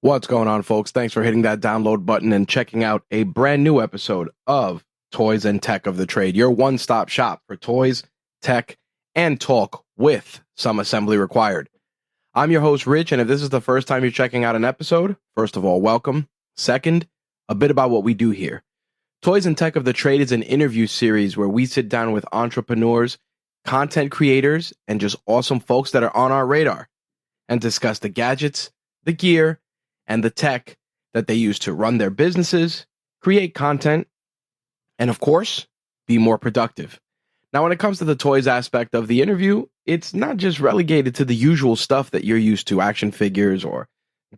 What's going on, folks? Thanks for hitting that download button and checking out a brand new episode of Toys and Tech of the Trade, your one-stop shop for toys, tech, and talk with some assembly required. I'm your host, Rich, and if this is the first time you're checking out an episode, first of all, welcome. Second, a bit about what we do here. Toys and Tech of the Trade is an interview series where we sit down with entrepreneurs, content creators, and just awesome folks that are on our radar and discuss the gadgets, the gear, and the tech that they use to run their businesses, create content, and of course, be more productive. Now, when it comes to the toys aspect of the interview, it's not just relegated to the usual stuff that you're used to, action figures or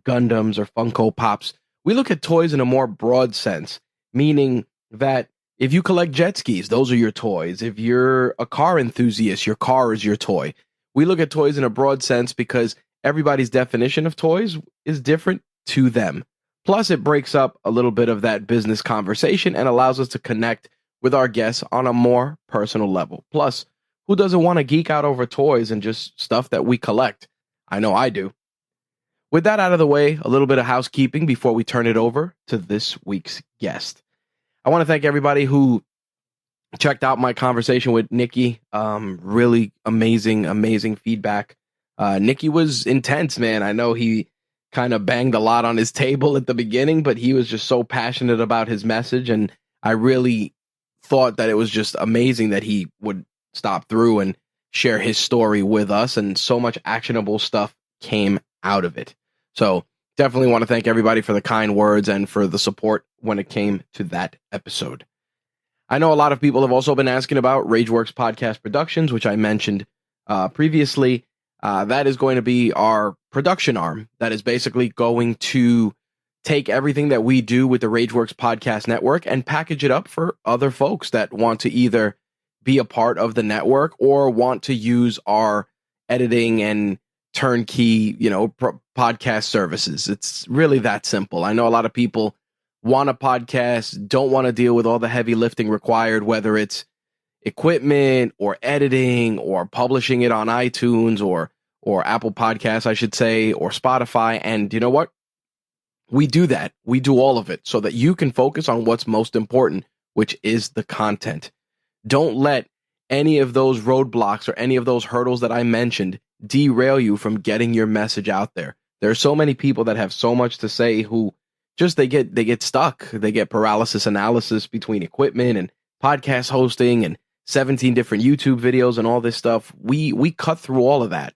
Gundams or Funko Pops. We look at toys in a more broad sense, meaning that if you collect jet skis, those are your toys. If you're a car enthusiast, your car is your toy. We look at toys in a broad sense because everybody's definition of toys is different to them. Plus, it breaks up a little bit of that business conversation and allows us to connect with our guests on a more personal level. Plus, who doesn't want to geek out over toys and just stuff that we collect? I know I do. With that out of the way, a little bit of housekeeping before we turn it over to this week's guest. I want to thank everybody who checked out my conversation with Nikki. Really amazing feedback. Nikki was intense, man. I know he kind of banged a lot on his table at the beginning, but he was just so passionate about his message. And I really thought that it was just amazing that he would stop through and share his story with us. And so much actionable stuff came out of it. So definitely want to thank everybody for the kind words and for the support when it came to that episode. I know a lot of people have also been asking about RageWorks Podcast Productions, which I mentioned previously. That is going to be our production arm that is basically going to take everything that we do with the RageWorks Podcast Network and package it up for other folks that want to either be a part of the network or want to use our editing and turnkey, podcast services. It's really that simple. I know a lot of people want a podcast, don't want to deal with all the heavy lifting required, whether it's equipment or editing or publishing it on iTunes or Apple Podcasts, I should say, or Spotify. And you know what? We do that. We do all of it so that you can focus on what's most important, which is the content. Don't let any of those roadblocks or any of those hurdles that I mentioned derail you from getting your message out there. There are so many people that have so much to say who just they get stuck. They get paralysis analysis between equipment and podcast hosting and 17 different YouTube videos and all this stuff. We cut through all of that.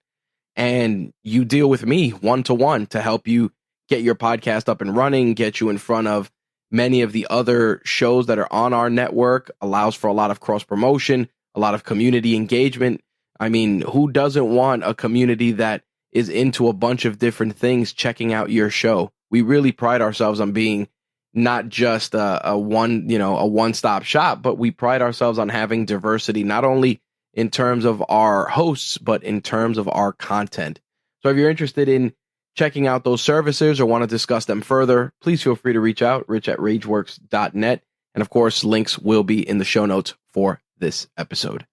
And you deal with me one-to-one to help you get your podcast up and running, get you in front of many of the other shows that are on our network, allows for a lot of cross-promotion, a lot of community engagement. I mean, who doesn't want a community that is into a bunch of different things checking out your show? We really pride ourselves on being not just a one-stop shop, but we pride ourselves on having diversity, not only in terms of our hosts, but in terms of our content. So if you're interested in checking out those services or want to discuss them further, please feel free to reach out, rich@rageworks.net. And of course, links will be in the show notes for this episode.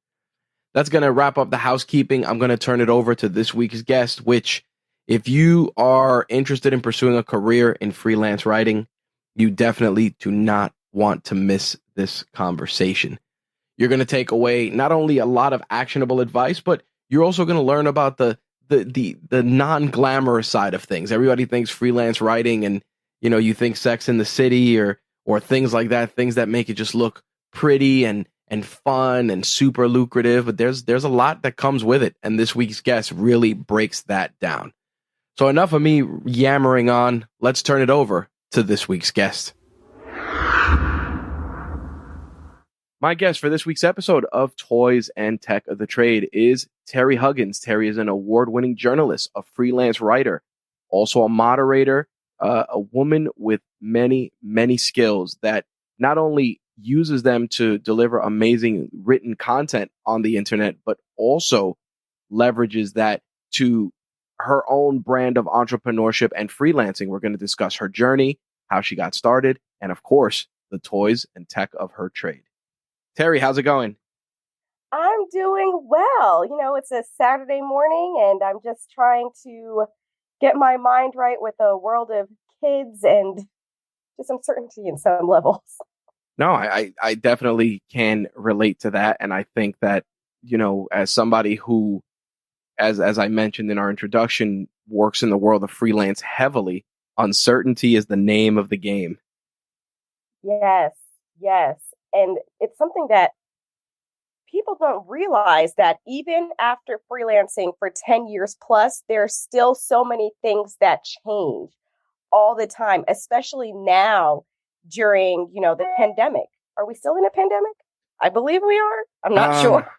That's going to wrap up the housekeeping. I'm going to turn it over to this week's guest, which if you are interested in pursuing a career in freelance writing, you definitely do not want to miss this conversation. You're going to take away not only a lot of actionable advice, but you're also going to learn about the non-glamorous side of things. Everybody thinks freelance writing and, you think Sex in the City or things like that, things that make it just look pretty and fun and super lucrative. But there's a lot that comes with it. And this week's guest really breaks that down. So enough of me yammering on. Let's turn it over to this week's guest. My guest for this week's episode of Toys and Tech of the Trade is Terri Huggins. Terri is an award-winning journalist, a freelance writer, also a moderator, a woman with many, many skills that not only uses them to deliver amazing written content on the internet, but also leverages that to her own brand of entrepreneurship and freelancing. We're going to discuss her journey, how she got started, and of course, the toys and tech of her trade. Terri, how's it going? I'm doing well. It's a Saturday morning and I'm just trying to get my mind right with a world of kids and just uncertainty in some levels. No, I definitely can relate to that. And I think that, as somebody who, as I mentioned in our introduction, works in the world of freelance heavily, uncertainty is the name of the game. Yes, yes. And it's something that people don't realize that even after freelancing for 10 years plus, there's still so many things that change all the time, especially now during, the pandemic. Are we still in a pandemic? I believe we are. I'm not Um, sure.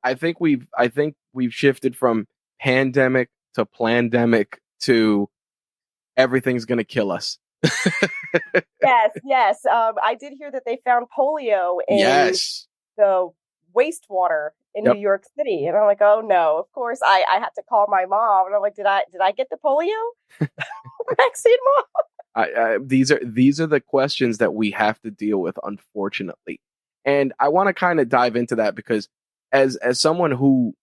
I think we've shifted from pandemic to plandemic to everything's gonna kill us. Yes, yes. I did hear that they found polio in Yes. the wastewater in New Yep. York City, and I'm like, oh no. Of course, I had to call my mom, and I'm like, did I get the polio vaccine, mom? These are the questions that we have to deal with, unfortunately. And I want to kind of dive into that because as someone who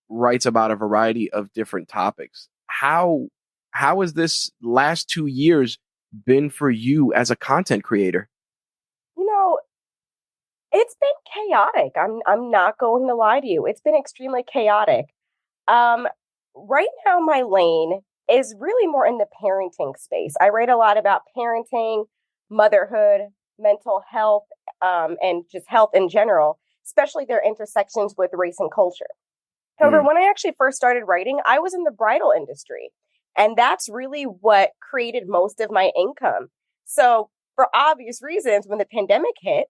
writes about a variety of different topics, how has this last 2 years been for you as a content creator? You know, it's been chaotic. I'm not going to lie to you. It's been extremely chaotic. Um, right now, my lane is really more in the parenting space. I write a lot about parenting, motherhood, mental health, and just health in general, especially their intersections with race and culture. However, Mm. when I actually first started writing, I was in the bridal industry, and that's really what created most of my income. So, for obvious reasons, when the pandemic hit,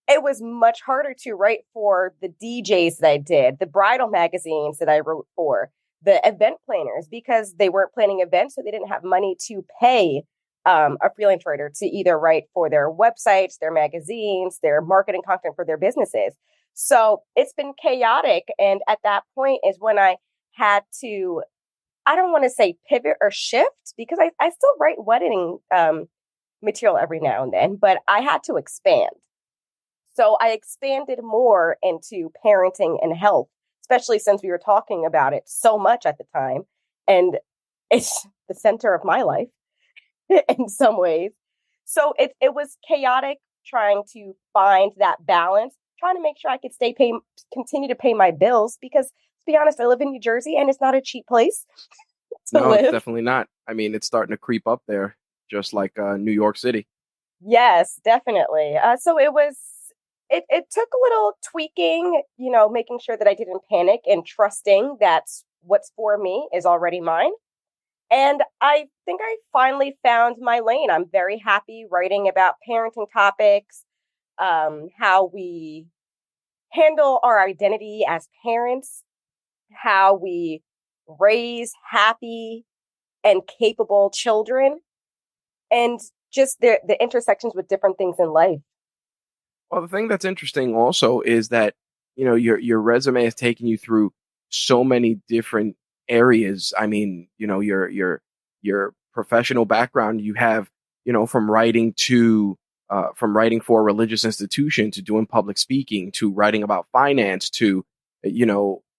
it was much harder to write for the DJs that I did, the bridal magazines that I wrote for, the event planners, because they weren't planning events, so they didn't have money to pay a freelance writer to either write for their websites, their magazines, their marketing content for their businesses. So it's been chaotic. And at that point is when I had to, I don't want to say pivot or shift because I still write wedding material every now and then, but I had to expand. So I expanded more into parenting and health, especially since we were talking about it so much at the time. And it's the center of my life in some ways. So it was chaotic trying to find that balance, trying to make sure I could continue to pay my bills because to be honest, I live in New Jersey and it's not a cheap place to No, it's live. definitely not. I mean, it's starting to creep up there, just like New York City. Yes, definitely. So it took a little tweaking, making sure that I didn't panic and trusting that what's for me is already mine. And I think I finally found my lane. I'm very happy writing about parenting topics, how we handle our identity as parents, how we raise happy and capable children, and just the intersections with different things in life. Well, the thing that's interesting also is that, your resume has taken you through so many different areas. I mean, your professional background, you have, from writing for a religious institution to doing public speaking to writing about finance to,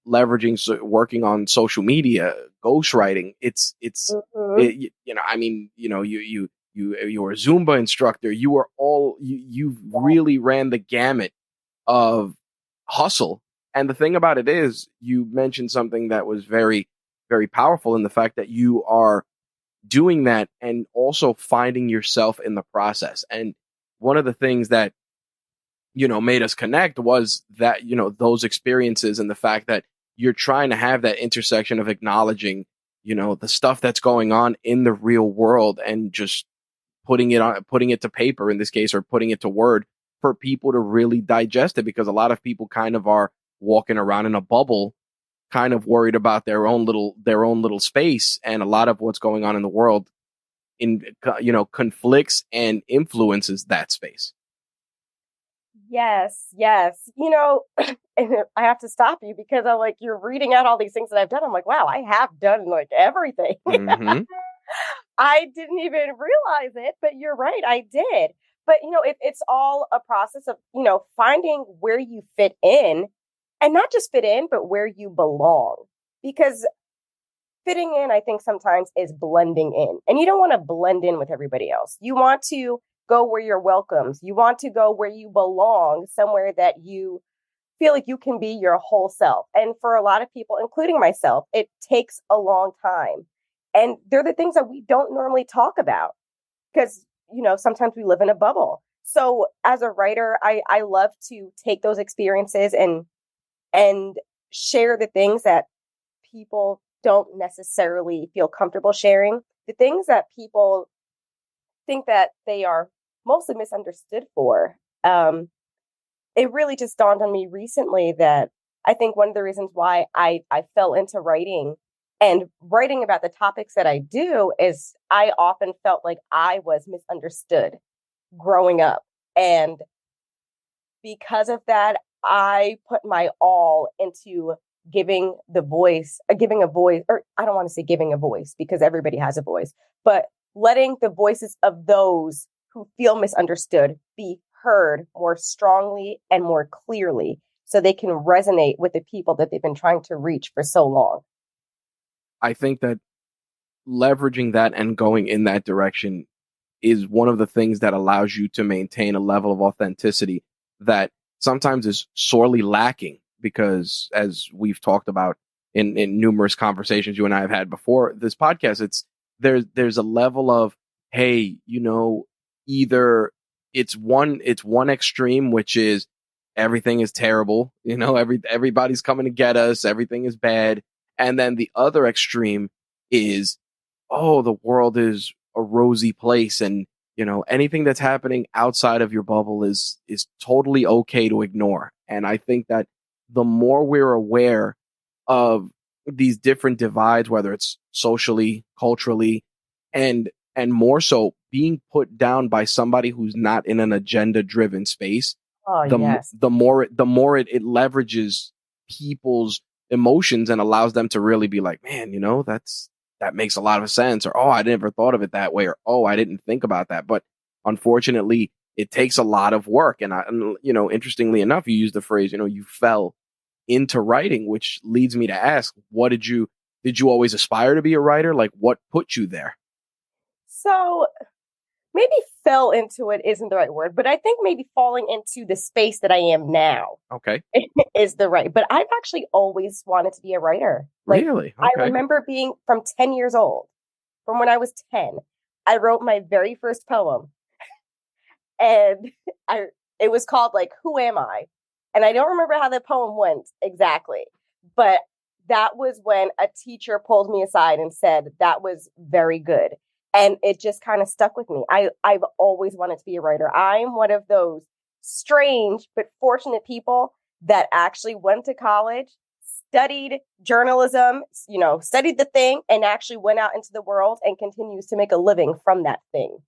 leveraging, working on social media, ghostwriting. Mhm. I mean, you were a Zumba instructor. You've really ran the gamut of hustle. And the thing about it is, you mentioned something that was very, very powerful in the fact that you are doing that and also finding yourself in the process. And one of the things that, made us connect was that, those experiences and the fact that you're trying to have that intersection of acknowledging, the stuff that's going on in the real world and just putting it to paper in this case, or putting it to word for people to really digest it, because a lot of people kind of are walking around in a bubble, kind of worried about their own little space, and a lot of what's going on in the world conflicts and influences that space. Yes, yes. And I have to stop you because I'm like, you're reading out all these things that I've done. I'm like, wow, I have done like everything. Hmm. I didn't even realize it, but you're right, I did. But it's all a process of finding where you fit in, and not just fit in, but where you belong. Because fitting in, I think sometimes is blending in. And you don't want to blend in with everybody else. You want to go where you're welcomed. You want to go where you belong, somewhere that you feel like you can be your whole self. And for a lot of people, including myself, it takes a long time. And they're the things that we don't normally talk about because, sometimes we live in a bubble. So as a writer, I love to take those experiences and share the things that people don't necessarily feel comfortable sharing, the things that people think that they are mostly misunderstood for. It really just dawned on me recently that I think one of the reasons why I fell into writing and writing about the topics that I do is I often felt like I was misunderstood growing up. And because of that, I put my all into giving a voice, or I don't want to say giving a voice because everybody has a voice, but letting the voices of those who feel misunderstood be heard more strongly and more clearly so they can resonate with the people that they've been trying to reach for so long. I think that leveraging that and going in that direction is one of the things that allows you to maintain a level of authenticity that sometimes is sorely lacking because as we've talked about in numerous conversations you and I have had before this podcast, there's a level of, hey, either it's one extreme, which is everything is terrible, everybody's coming to get us, everything is bad. And then the other extreme is, oh, the world is a rosy place and anything that's happening outside of your bubble is totally okay to ignore. And I think that the more we're aware of these different divides, whether it's socially, culturally, and more so being put down by somebody who's not in an agenda driven space, Oh, the yes. the more it leverages people's emotions and allows them to really be like, man, that makes a lot of sense, or, oh, I never thought of it that way, or, oh, I didn't think about that. But unfortunately, it takes a lot of work. And interestingly enough, you used the phrase, you fell into writing, which leads me to ask, did you always aspire to be a writer? Like, what put you there? So maybe fell into it isn't the right word, but I think maybe falling into the space that I am now Okay. is the right. But I've actually always wanted to be a writer. Like, Really? I Okay. remember being from 10 years old, from when I was 10, I wrote my very first poem. And it was called like, Who Am I? And I don't remember how the poem went exactly, but that was when a teacher pulled me aside and said that was very good. And it just kind of stuck with me. I've always wanted to be a writer. I'm one of those strange but fortunate people that actually went to college, studied journalism, studied the thing, and actually went out into the world and continues to make a living from that thing.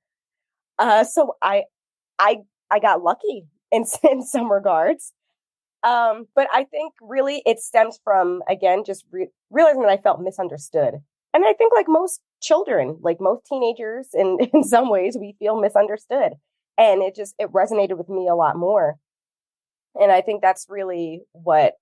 So I got lucky in some regards. But I think really it stems from, again, just realizing that I felt misunderstood. And I think like most children, like most teenagers, in some ways, we feel misunderstood. And it resonated with me a lot more. And I think that's really what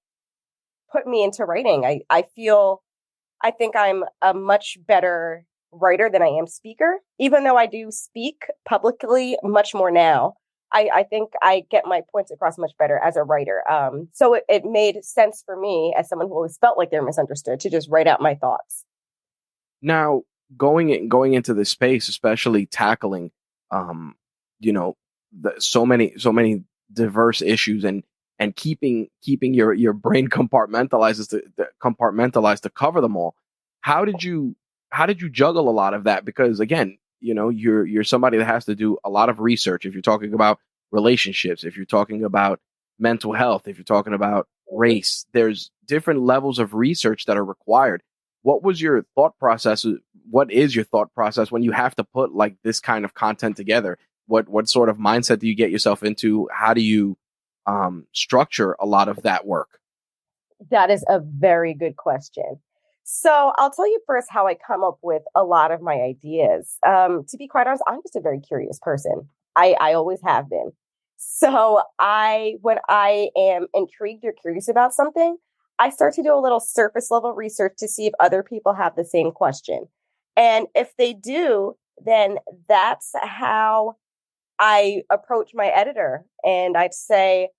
put me into writing. I think I'm a much better writer than I am speaker, even though I do speak publicly much more now. I think I get my points across much better as a writer. So it made sense for me as someone who always felt like they're misunderstood to just write out my thoughts. Now, going into this space, especially tackling, um, so many diverse issues and keeping your brain compartmentalized to cover them all. How did you juggle a lot of that? Because again, you're somebody that has to do a lot of research. If you're talking about relationships, if you're talking about mental health, if you're talking about race, there's different levels of research that are required. What was your thought process? What is your thought process when you have to put like this kind of content together? What sort of mindset do you get yourself into? How do you structure a lot of that work? That is a very good question. So I'll tell you first how I come up with a lot of my ideas. To be quite honest, I'm just a very curious person. I always have been. So when I am intrigued or curious about something, I start to do a little surface level research to see if other people have the same question. And if they do, then that's how I approach my editor. And I'd say,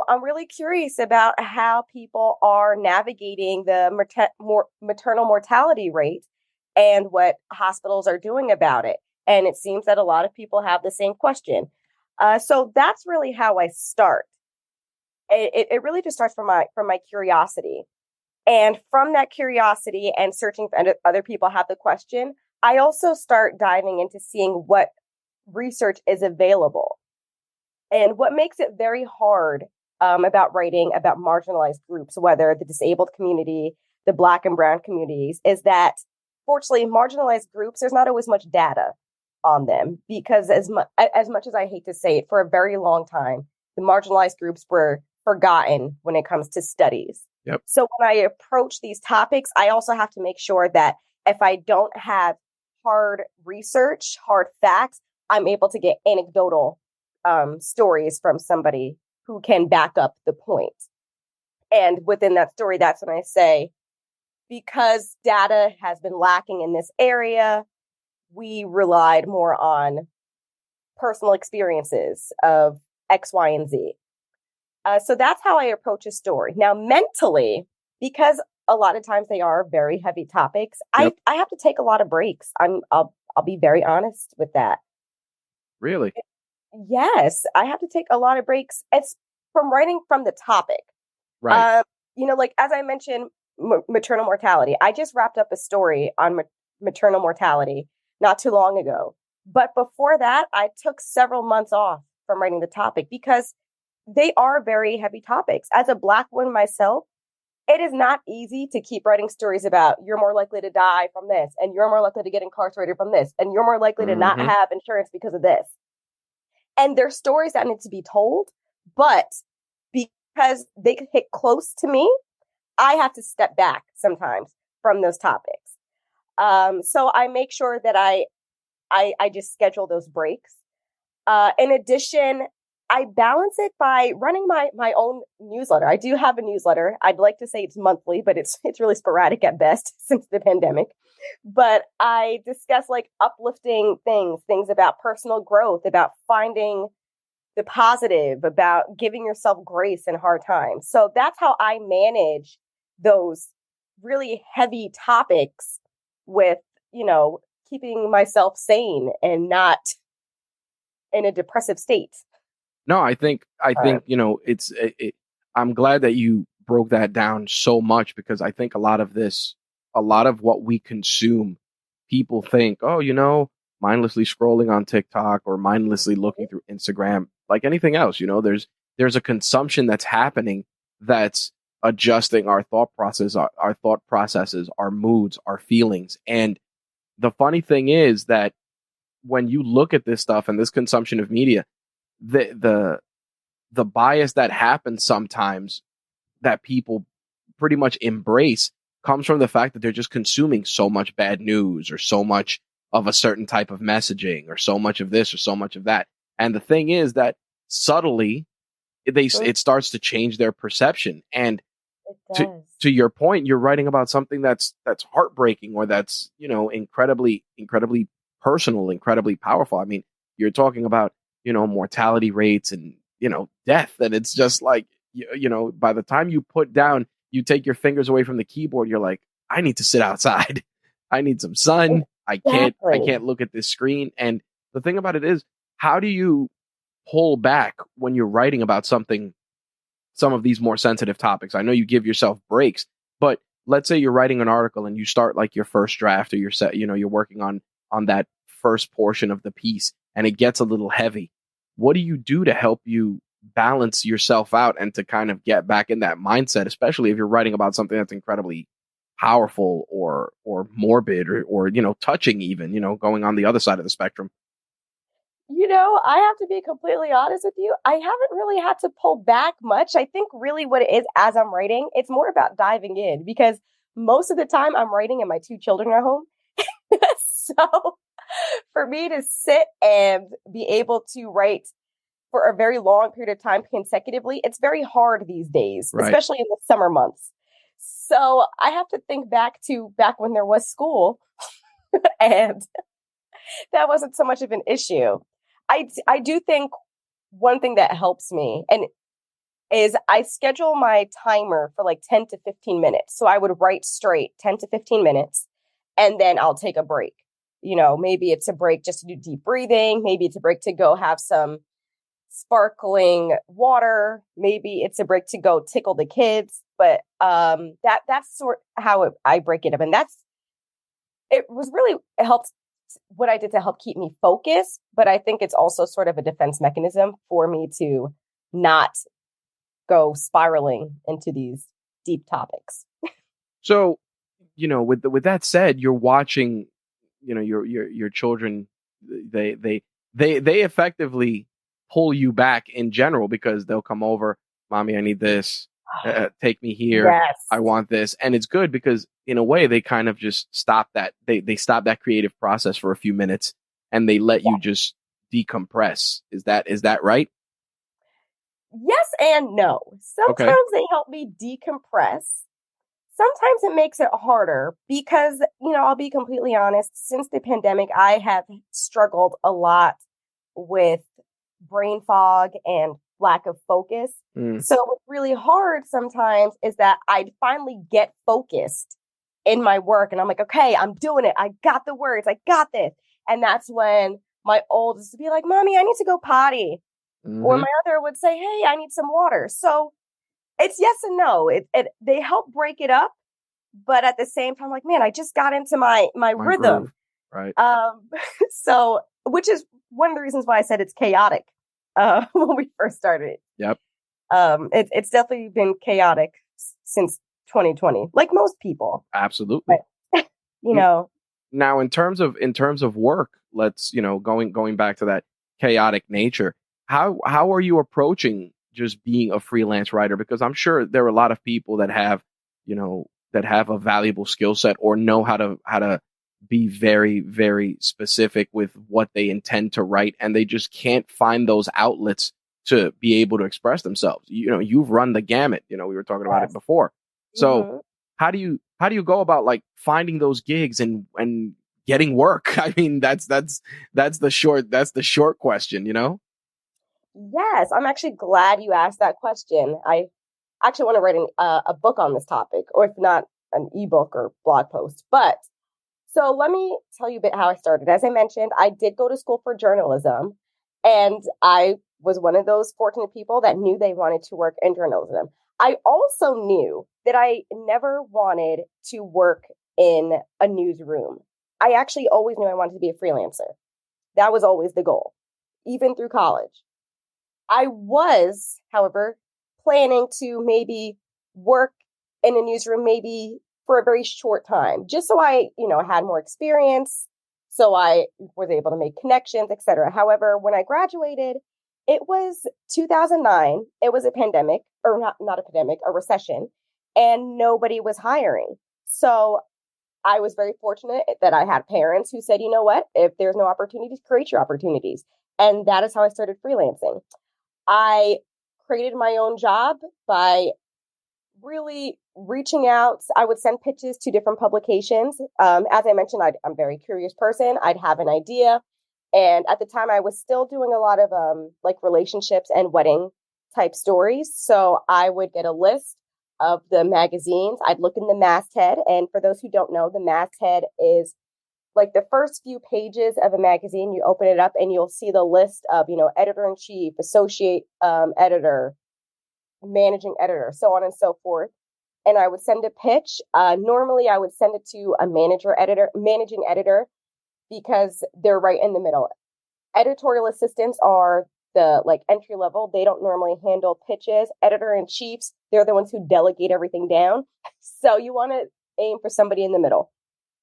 I'm really curious about how people are navigating the maternal mortality rate and what hospitals are doing about it. And it seems that a lot of people have the same question. So that's really how I start. It really just starts from my curiosity. And from that curiosity and searching for other people have the question, I also start diving into seeing what research is available. And what makes it very hard about writing about marginalized groups, whether the disabled community, the Black and Brown communities, is that fortunately, marginalized groups, there's not always much data on them because as much as I hate to say it, for a very long time, the marginalized groups were forgotten when it comes to studies. Yep. So when I approach these topics, I also have to make sure that if I don't have hard research, hard facts, I'm able to get anecdotal stories from somebody who can back up the point. And within that story, that's when I say, because data has been lacking in this area, we relied more on personal experiences of X, Y, and Z. So that's how I approach a story. Now, mentally, because a lot of times they are very heavy topics, yep. I have to take a lot of breaks. I'll be very honest with that. Really? Yes, I have to take a lot of breaks. It's from writing from the topic. Right. Like as I mentioned, maternal mortality. I just wrapped up a story on maternal mortality not too long ago. But before that, I took several months off from writing the topic because they are very heavy topics. As a Black woman myself, it is not easy to keep writing stories about you're more likely to die from this, and you're more likely to get incarcerated from this, and you're more likely to not have insurance because of this. And they're stories that need to be told, but because they hit close to me, I have to step back sometimes from those topics. So I make sure that I just schedule those breaks. In addition, I balance it by running my own newsletter. I do have a newsletter. I'd like to say it's monthly, but it's really sporadic at best since the pandemic. But I discuss like uplifting things about personal growth, about finding the positive, about giving yourself grace in hard times. So that's how I manage those really heavy topics with, keeping myself sane and not in a depressive state. No, I think I'm glad that you broke that down so much because I think a lot of what we consume, people think, mindlessly scrolling on TikTok or mindlessly looking through Instagram, like anything else, there's a consumption that's happening that's adjusting our thought processes, our moods, our feelings. And the funny thing is that when you look at this stuff and this consumption of media, the bias that happens sometimes that people pretty much embrace comes from the fact that they're just consuming so much bad news or so much of a certain type of messaging or so much of this or so much of that. And the thing is that subtly it starts to change their perception. And to your point, you're writing about something that's heartbreaking or that's, incredibly, incredibly personal, incredibly powerful. I mean, you're talking about, mortality rates and, death. And it's just like, by the time you take your fingers away from the keyboard, you're like, I need to sit outside. I need some sun. Exactly. I can't look at this screen. And the thing about it is, how do you pull back when you're writing about some of these more sensitive topics? I know you give yourself breaks, but let's say you're writing an article and you start like your first draft or you're working on that first portion of the piece and it gets a little heavy. What do you do to help you balance yourself out and to kind of get back in that mindset, especially if you're writing about something that's incredibly powerful or morbid or touching even, going on the other side of the spectrum? I have to be completely honest with you. I haven't really had to pull back much. I think really what it is as I'm writing, it's more about diving in because most of the time I'm writing and my 2 children are home. So for me to sit and be able to write for a very long period of time consecutively, it's very hard these days, right. Especially in the summer months. So I have to think back when there was school, and that wasn't so much of an issue. I do think one thing that helps me and is I schedule my timer for like 10 to 15 minutes. So I would write straight 10 to 15 minutes and then I'll take a break. Maybe it's a break just to do deep breathing. Maybe it's a break to go have some sparkling water. Maybe it's a break to go tickle the kids. But that's sort of how I break it up. And it helped what I did to help keep me focused. But I think it's also sort of a defense mechanism for me to not go spiraling into these deep topics. So, with that said, you're watching, your children, they effectively pull you back in general because they'll come over, mommy, I need this, take me here. Yes. I want this. And it's good because in a way they kind of just stop that. They stop that creative process for a few minutes and they let you just decompress. Is that right? Yes and no. Sometimes they help me decompress. Sometimes it makes it harder because, I'll be completely honest, since the pandemic, I have struggled a lot with brain fog and lack of focus. So what's really hard sometimes is that I finally get focused in my work and I'm like, okay, I'm doing it. I got the words. I got this. And that's when my oldest would be like, mommy, I need to go potty. Or my other would say, hey, I need some water. So it's yes and no. They help break it up. But at the same time, like, man, I just got into my rhythm. Groove. Right. So, which is one of the reasons why I said it's chaotic when we first started. Yep. It's definitely been chaotic since 2020, like most people. Absolutely. But, Now, in terms of work, let's, going back to that chaotic nature, how are you approaching just being a freelance writer? Because I'm sure there are a lot of people that have, that have a valuable skill set or know how to be very, very specific with what they intend to write, and they just can't find those outlets to be able to express themselves. You've run the gamut. We were talking about it before. So how do you go about like finding those gigs and getting work? I mean, that's the short question, Yes, I'm actually glad you asked that question. I actually want to write a book on this topic, or if not, an ebook or blog post. But so let me tell you a bit how I started. As I mentioned, I did go to school for journalism, and I was one of those fortunate people that knew they wanted to work in journalism. I also knew that I never wanted to work in a newsroom. I actually always knew I wanted to be a freelancer. That was always the goal, even through college. I was, however, planning to maybe work in a newsroom, maybe for a very short time, just so I, had more experience, so I was able to make connections, etc. However, when I graduated, it was 2009. It was a pandemic, or not a pandemic, a recession, and nobody was hiring. So I was very fortunate that I had parents who said, you know what, if there's no opportunities, create your opportunities. And that is how I started freelancing. I created my own job by really reaching out. I would send pitches to different publications. As I mentioned, I'm a very curious person. I'd have an idea. And at the time, I was still doing a lot of like relationships and wedding type stories. So I would get a list of the magazines. I'd look in the masthead. And for those who don't know, the masthead is like the first few pages of a magazine. You open it up and you'll see the list of, editor-in-chief, associate editor, managing editor, so on and so forth. And I would send a pitch. Normally, I would send it to a managing editor, because they're right in the middle. Editorial assistants are the entry level. They don't normally handle pitches. Editor-in-chiefs, they're the ones who delegate everything down. So you want to aim for somebody in the middle.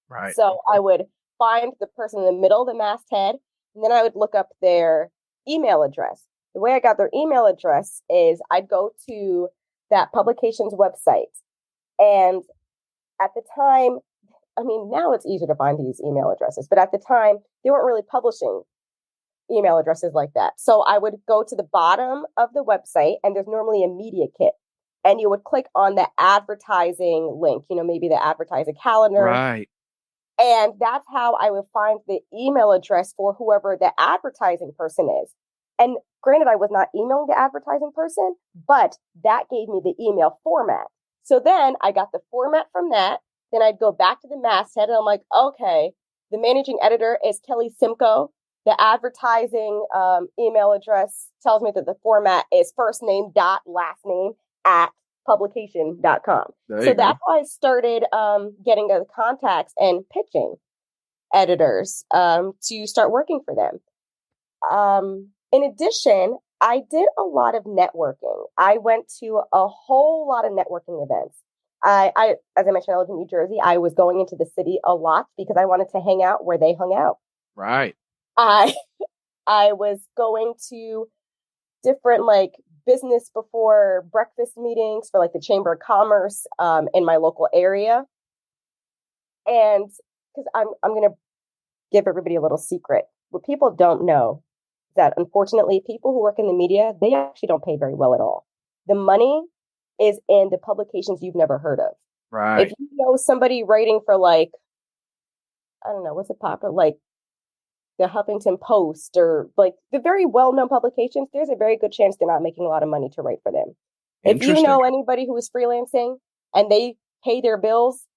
Right. So I would find the person in the middle of the masthead, and then I would look up their email address. The way I got their email address is I'd go to that publication's website. And at the time, I mean, now it's easier to find these email addresses, but at the time, they weren't really publishing email addresses like that. So I would go to the bottom of the website, and there's normally a media kit. and you would click on the advertising link, maybe the advertising calendar. Right. And that's how I would find the email address for whoever the advertising person is. And granted, I was not emailing the advertising person, but that gave me the email format. So then I got the format from that. Then I'd go back to the masthead and I'm like, okay, the managing editor is Kelly Simcoe. The advertising email address tells me that the format is first name dot last name at publication.com. So that's how I started getting the contacts and pitching editors to start working for them. In addition, I did a lot of networking. I went to a whole lot of networking events. I as I mentioned, I live in New Jersey. I was going into the city a lot because I wanted to hang out where they hung out. Right. I was going to different business before breakfast meetings for the Chamber of Commerce in my local area. And because I'm going to give everybody a little secret. What people don't know is that unfortunately, people who work in the media, they actually don't pay very well at all. The money is in the publications you've never heard of. Right. If you know somebody writing for I don't know, what's it popular, the Huffington Post or the very well-known publications, there's a very good chance they're not making a lot of money to write for them. If you know anybody who is freelancing and they pay their bills,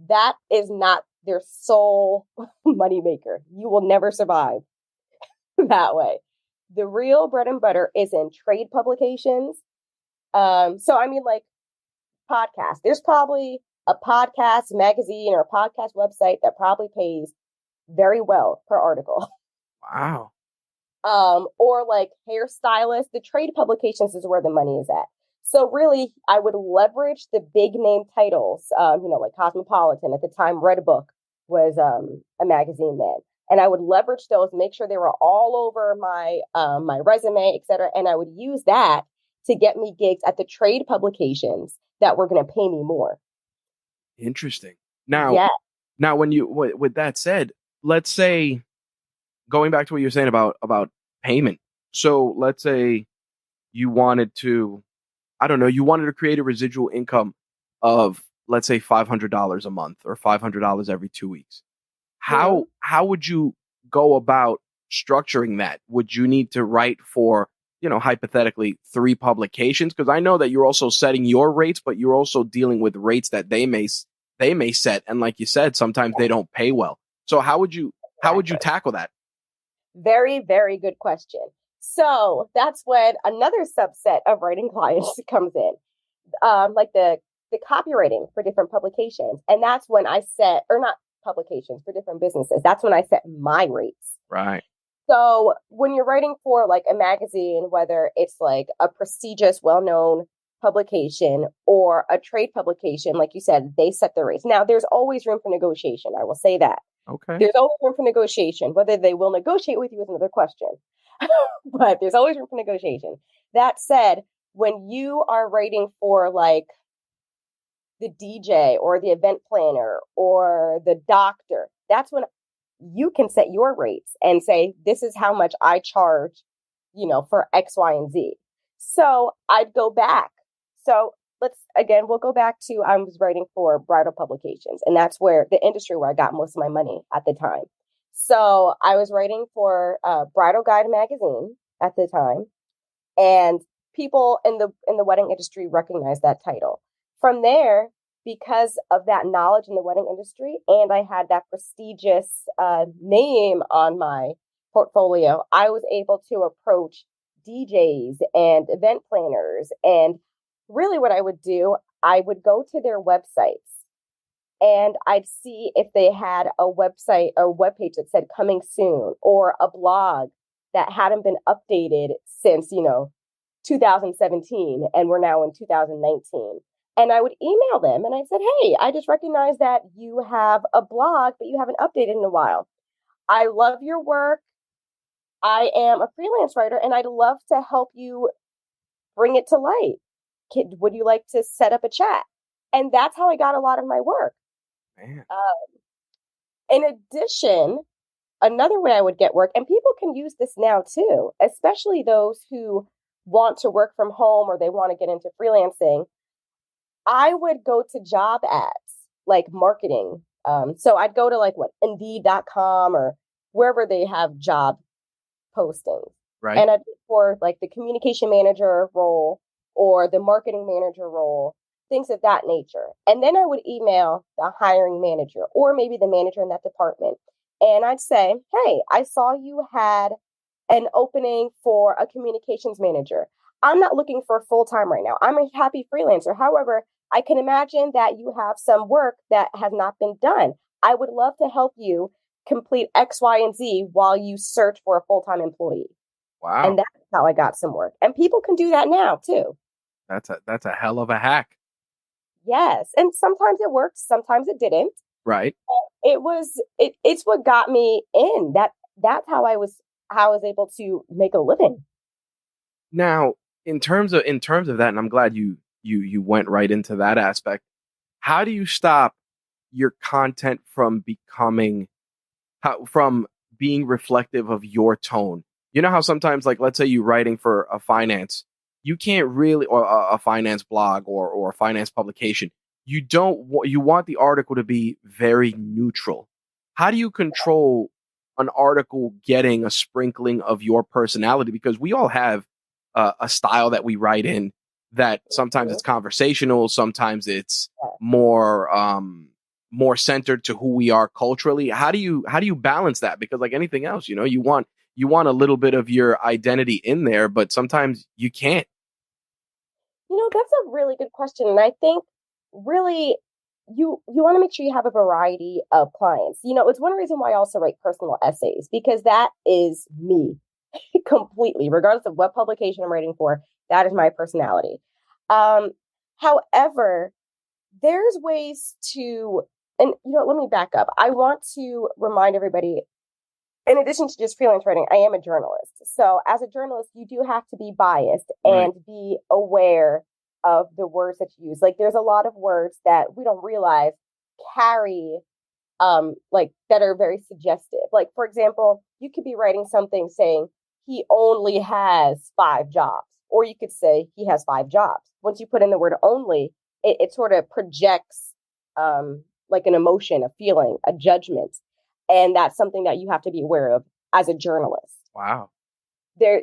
that is not their sole moneymaker. You will never survive that way. The real bread and butter is in trade publications. So I mean, podcasts. There's probably a podcast magazine or a podcast website that probably pays very well per article. Wow. Or hairstylist. The trade publications is where the money is at. So really, I would leverage the big name titles, like Cosmopolitan. At the time, Redbook was a magazine then. And I would leverage those, make sure they were all over my my resume, et cetera. And I would use that to get me gigs at the trade publications that were going to pay me more. Interesting. Now, when you, with that said, let's say, going back to what you're saying about payment. So let's say you wanted to, I don't know, you wanted to create a residual income of, let's say, $500 a month or $500 every 2 weeks. How would you go about structuring that? Would you need to write for, hypothetically 3 publications? Because I know that you're also setting your rates, but you're also dealing with rates that they may set. And like you said, sometimes they don't pay well. So how would you tackle that? Very, very good question. So that's when another subset of writing clients comes in, the copywriting for different publications. And that's when I set, or not publications, for different businesses. That's when I set my rates. Right. So when you're writing for a magazine, whether it's a prestigious, well-known publication or a trade publication, like you said, they set their rates. Now, there's always room for negotiation. I will say that. Okay. There's always room for negotiation. Whether they will negotiate with you is another question. But there's always room for negotiation. That said, when you are writing for the DJ or the event planner or the doctor, that's when you can set your rates and say, this is how much I charge, for X, Y, and Z. So I'd go back. So we'll go back to, I was writing for bridal publications, and that's where the industry where I got most of my money at the time. So I was writing for Bridal Guide magazine at the time, and people in the wedding industry recognized that title. From there, because of that knowledge in the wedding industry, and I had that prestigious name on my portfolio, I was able to approach DJs and event planners. And really what I would do, I would go to their websites and I'd see if they had a website or webpage that said coming soon, or a blog that hadn't been updated since, 2017, and we're now in 2019. And I would email them and I said, hey, I just recognized that you have a blog, but you haven't updated in a while. I love your work. I am a freelance writer and I'd love to help you bring it to light. Would you like to set up a chat? And that's how I got a lot of my work. In addition, another way I would get work, and people can use this now too, especially those who want to work from home or they want to get into freelancing. I would go to job ads, like marketing. So I'd go to like what, Indeed.com or wherever they have job postings. Right. And I'd look for like the communication manager role or the marketing manager role, things of that nature. And then I would email the hiring manager or maybe the manager in that department. And I'd say, hey, I saw you had an opening for a communications manager. I'm not looking for full time right now. I'm a happy freelancer. However, I can imagine that you have some work that has not been done. I would love to help you complete X, Y, and Z while you search for a full time employee. And Wow. that's how I got some work. And people can do that now too. That's a hell of a hack. Yes. And sometimes it worked, sometimes it didn't. Right. It's what got me in. That's how I was able to make a living. Now, in terms of that, and I'm glad you went right into that aspect. How do you stop your content from from being reflective of your tone? You know how sometimes, like, let's say you're writing for a finance, you can't really, or a finance blog or a finance publication. You want the article to be very neutral. How do you control an article getting a sprinkling of your personality? Because we all have a style that we write in that sometimes it's conversational, sometimes it's more more centered to who we are culturally. How do you balance that? Because like anything else, you want a little bit of your identity in there, but sometimes you can't. That's a really good question. And I think really you want to make sure you have a variety of clients. It's one reason why I also write personal essays because that is me completely, regardless of what publication I'm writing for, that is my personality. Um, However, there's ways to, and let me back up. I want to remind everybody, in addition to just freelance writing, I am a journalist. So as a journalist, you do have to be biased Right. and be aware of the words that you use. Like there's a lot of words that we don't realize carry like that are very suggestive. Like for example, you could be writing something saying he only has 5 jobs, or you could say he has 5 jobs. Once you put in the word only, it sort of projects like an emotion, a feeling, a judgment, and that's something that you have to be aware of as a journalist. Wow. There,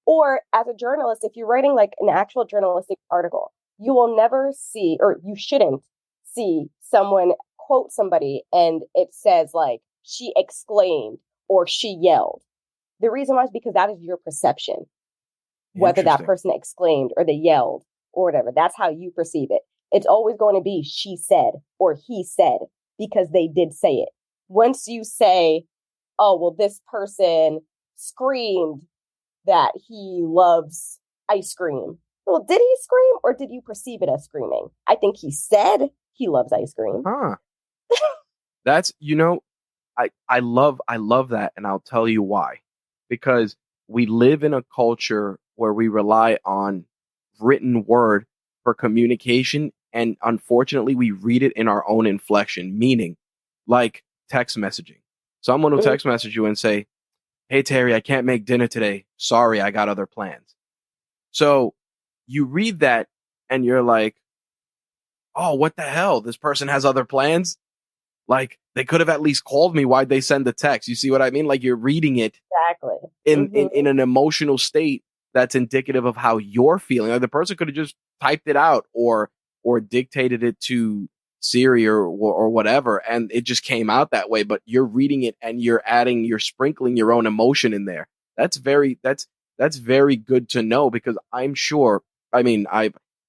or as a journalist, if you're writing like an actual journalistic article, you will never see, or you shouldn't see someone quote somebody and it says like she exclaimed or she yelled. The reason why is because that is your perception, whether that Interesting. person exclaimed or they yelled or whatever. That's how you perceive it. It's always going to be she said or he said because they did say it. Once you say, oh, well, this person screamed that he loves ice cream. Well, did he scream or did you perceive it as screaming? I think he said he loves ice cream. Huh. That's, I love that, and I'll tell you why. Because we live in a culture where we rely on written word for communication, and unfortunately we read it in our own inflection, meaning like text messaging. Someone will text message you and say, "Hey Terry, I can't make dinner today. Sorry, I got other plans." So you read that and you're like, "Oh, what the hell? This person has other plans?" Like they could have at least called me. Why'd they send the text? You see what I mean? Like you're reading it Exactly. in an emotional state that's indicative of how you're feeling. Like the person could have just typed it out or dictated it to Siri or whatever, and it just came out that way. But you're reading it and you're sprinkling your own emotion in there. That's very good to know because I'm sure. I mean,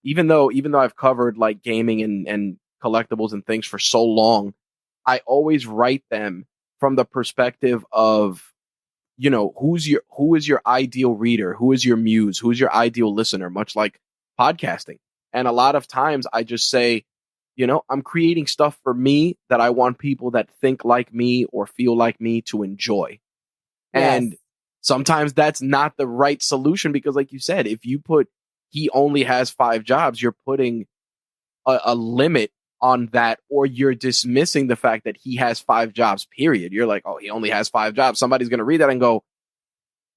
even though I've covered like gaming and collectibles and things for so long, I always write them from the perspective of, who is your ideal reader? Who is your muse? Who is your ideal listener? Much like podcasting. And a lot of times I just say, I'm creating stuff for me that I want people that think like me or feel like me to enjoy. Yes. And sometimes that's not the right solution because like you said, if you put he only has 5 jobs, you're putting a limit on that, or you're dismissing the fact that he has 5 jobs, period. You're like, oh, he only has 5 jobs. Somebody's going to read that and go,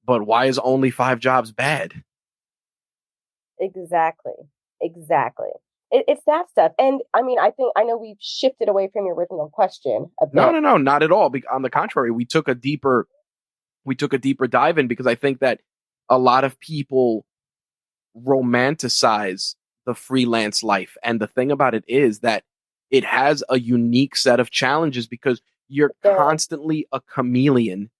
but why is only 5 jobs bad? Exactly. Exactly. It's that stuff. And I mean, I know we've shifted away from your original question a No, bit. no, no, not at all. On the contrary, we took a deeper dive in because I think that a lot of people romanticize the freelance life. And the thing about it is that it has a unique set of challenges because you're So, constantly a chameleon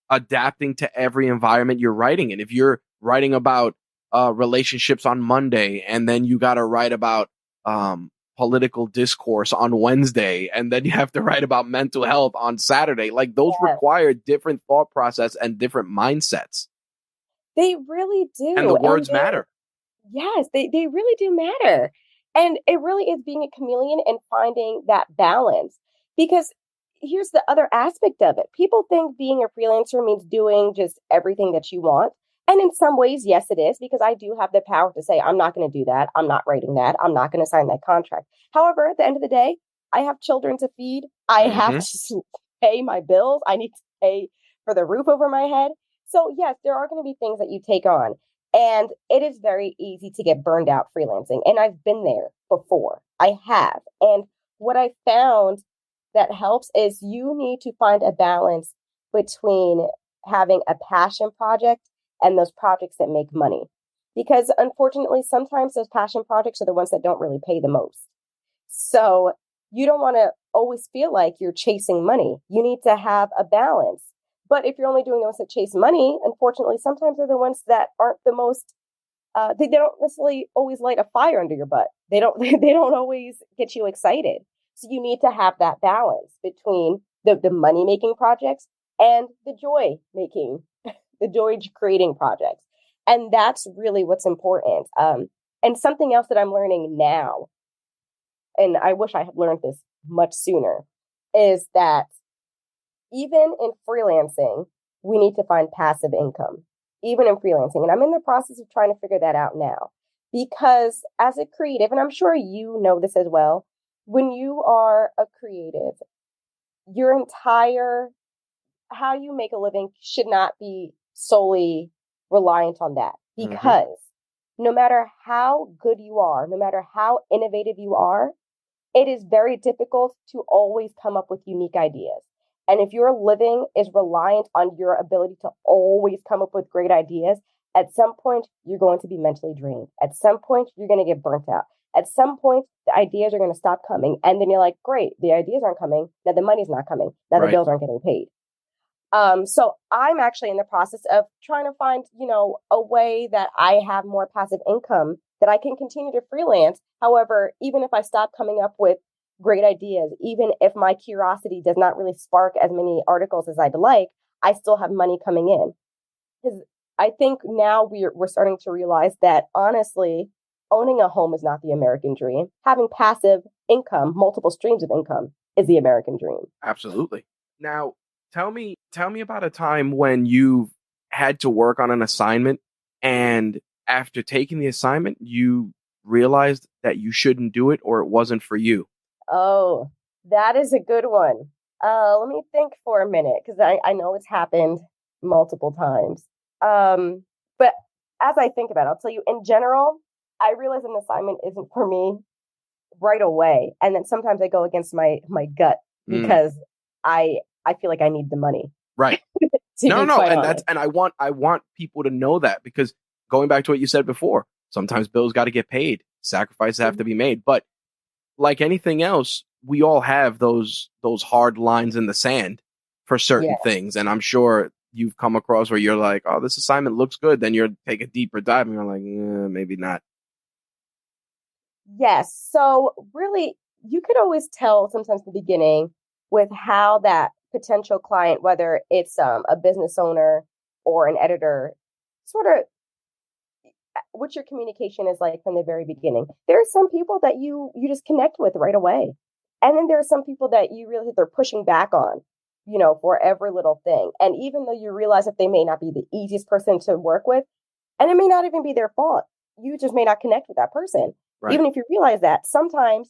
adapting to every environment you're writing in. If you're writing about relationships on Monday and then you got to write about political discourse on Wednesday and then you have to write about mental health on Saturday, like those yeah, require different thought process and different mindsets. they really And the do. And words matter. yes, they really do matter. And it really is being a chameleon and finding that balance. Because here's the other aspect of it. People think being a freelancer means doing just everything that you want. And in some ways, yes, it is, because I do have the power to say, I'm not going to do that. I'm not writing that. I'm not going to sign that contract. However, at the end of the day, I have children to feed. I have Hmm. to pay my bills. I need to pay for the roof over my head. So, yes, there are going to be things that you take on. And it is very easy to get burned out freelancing. And I've been there before. I have. And what I found that helps is you need to find a balance between having a passion project and those projects that make money. Because unfortunately, sometimes those passion projects are the ones that don't really pay the most. So you don't want to always feel like you're chasing money. You need to have a balance. But if you're only doing the ones that chase money, unfortunately, sometimes they're the ones that aren't the most. They don't necessarily always light a fire under your butt. They don't. They don't always get you excited. So you need to have that balance between the money making projects and the joy creating projects, and that's really what's important. And something else that I'm learning now, and I wish I had learned this much sooner, is that even in freelancing, we need to find passive income, even in freelancing. And I'm in the process of trying to figure that out now. Because as a creative, and I'm sure you know this as well, when you are a creative, your entire how you make a living should not be solely reliant on that. Hmm. Because no matter how good you are, no matter how innovative you are, it is very difficult to always come up with unique ideas. And if your living is reliant on your ability to always come up with great ideas, at some point you're going to be mentally drained. At some point you're going to get burnt out. At some point the ideas are going to stop coming. And then you're like, great, the ideas aren't coming. Now the money's not coming. Now the Right. bills aren't getting paid. So I'm actually in the process of trying to find, a way that I have more passive income that I can continue to freelance. However, even if I stop coming up with great ideas, even if my curiosity does not really spark as many articles as I'd like, I still have money coming in. Because I think now we're starting to realize that honestly, owning a home is not the American dream. Having passive income, multiple streams of income, is the American dream. Absolutely. Now, tell me about a time when you had to work on an assignment and after taking the assignment, you realized that you shouldn't do it or it wasn't for you. Oh, that is a good one. Let me think for a minute because I know it's happened multiple times. But as I think about it, I'll tell you in general, I realize an assignment isn't for me right away. And then sometimes I go against my gut Mm, because I feel like I need the money, right. to No, be no, quite and that's honest. and I want people to know that because going back to what you said before, sometimes bills got to get paid, sacrifices have to Mhm. be made, but like anything else, we all have those hard lines in the sand for certain Yeah. things, and I'm sure you've come across where you're like, "Oh, this assignment looks good." Then you take a deeper dive, and you're like, "Maybe not." Yes. So really, you could always tell sometimes in the beginning with how that potential client, whether it's a business owner or an editor, sort of what your communication is like from the very beginning. There are some people that you just connect with right away, and then there are some people that you really they're pushing back on, for every little thing. And even though you realize that they may not be the easiest person to work with, and it may not even be their fault. You just may not connect with that person. Right. Even if you realize that, sometimes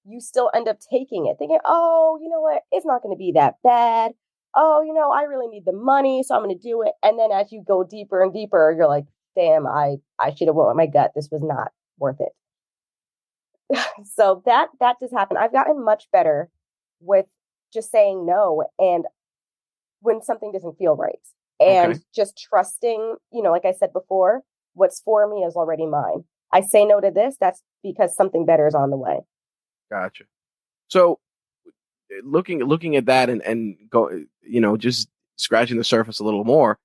you still end up taking it, thinking, oh, you know what? It's not going to be that bad. Oh, I really need the money, so I'm going to do it. And then as you go deeper and deeper, you're like, damn, I should have went with my gut. This was not worth it. So that just happened. I've gotten much better with just saying no and when something doesn't feel right. And Okay, just trusting, like I said before, what's for me is already mine. I say no to this, that's because something better is on the way. gotcha. So looking at that and go, just scratching the surface a little more,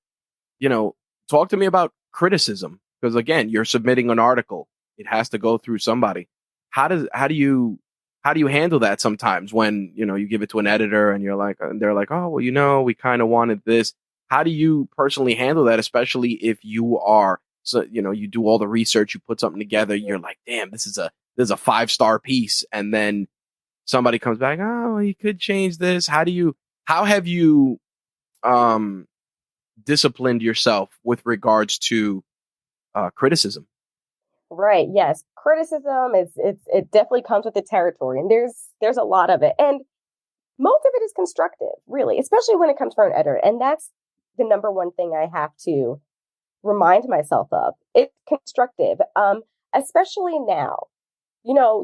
you know, talk to me about criticism because again, you're submitting an article. It has to go through somebody. How do you handle that sometimes when, you give it to an editor and they're like, "Oh, well, we kind of wanted this." How do you personally handle that, especially if you are so, you do all the research, you put something together, you're like, "Damn, this is a 5-star piece." And then somebody comes back, "Oh, you could change this." How have you um disciplined yourself with regards to criticism? Right. Yes. Criticism it definitely comes with the territory and there's a lot of it. And most of it is constructive, really, especially when it comes from an editor. And that's the number one thing I have to remind myself of. It's constructive. Especially now.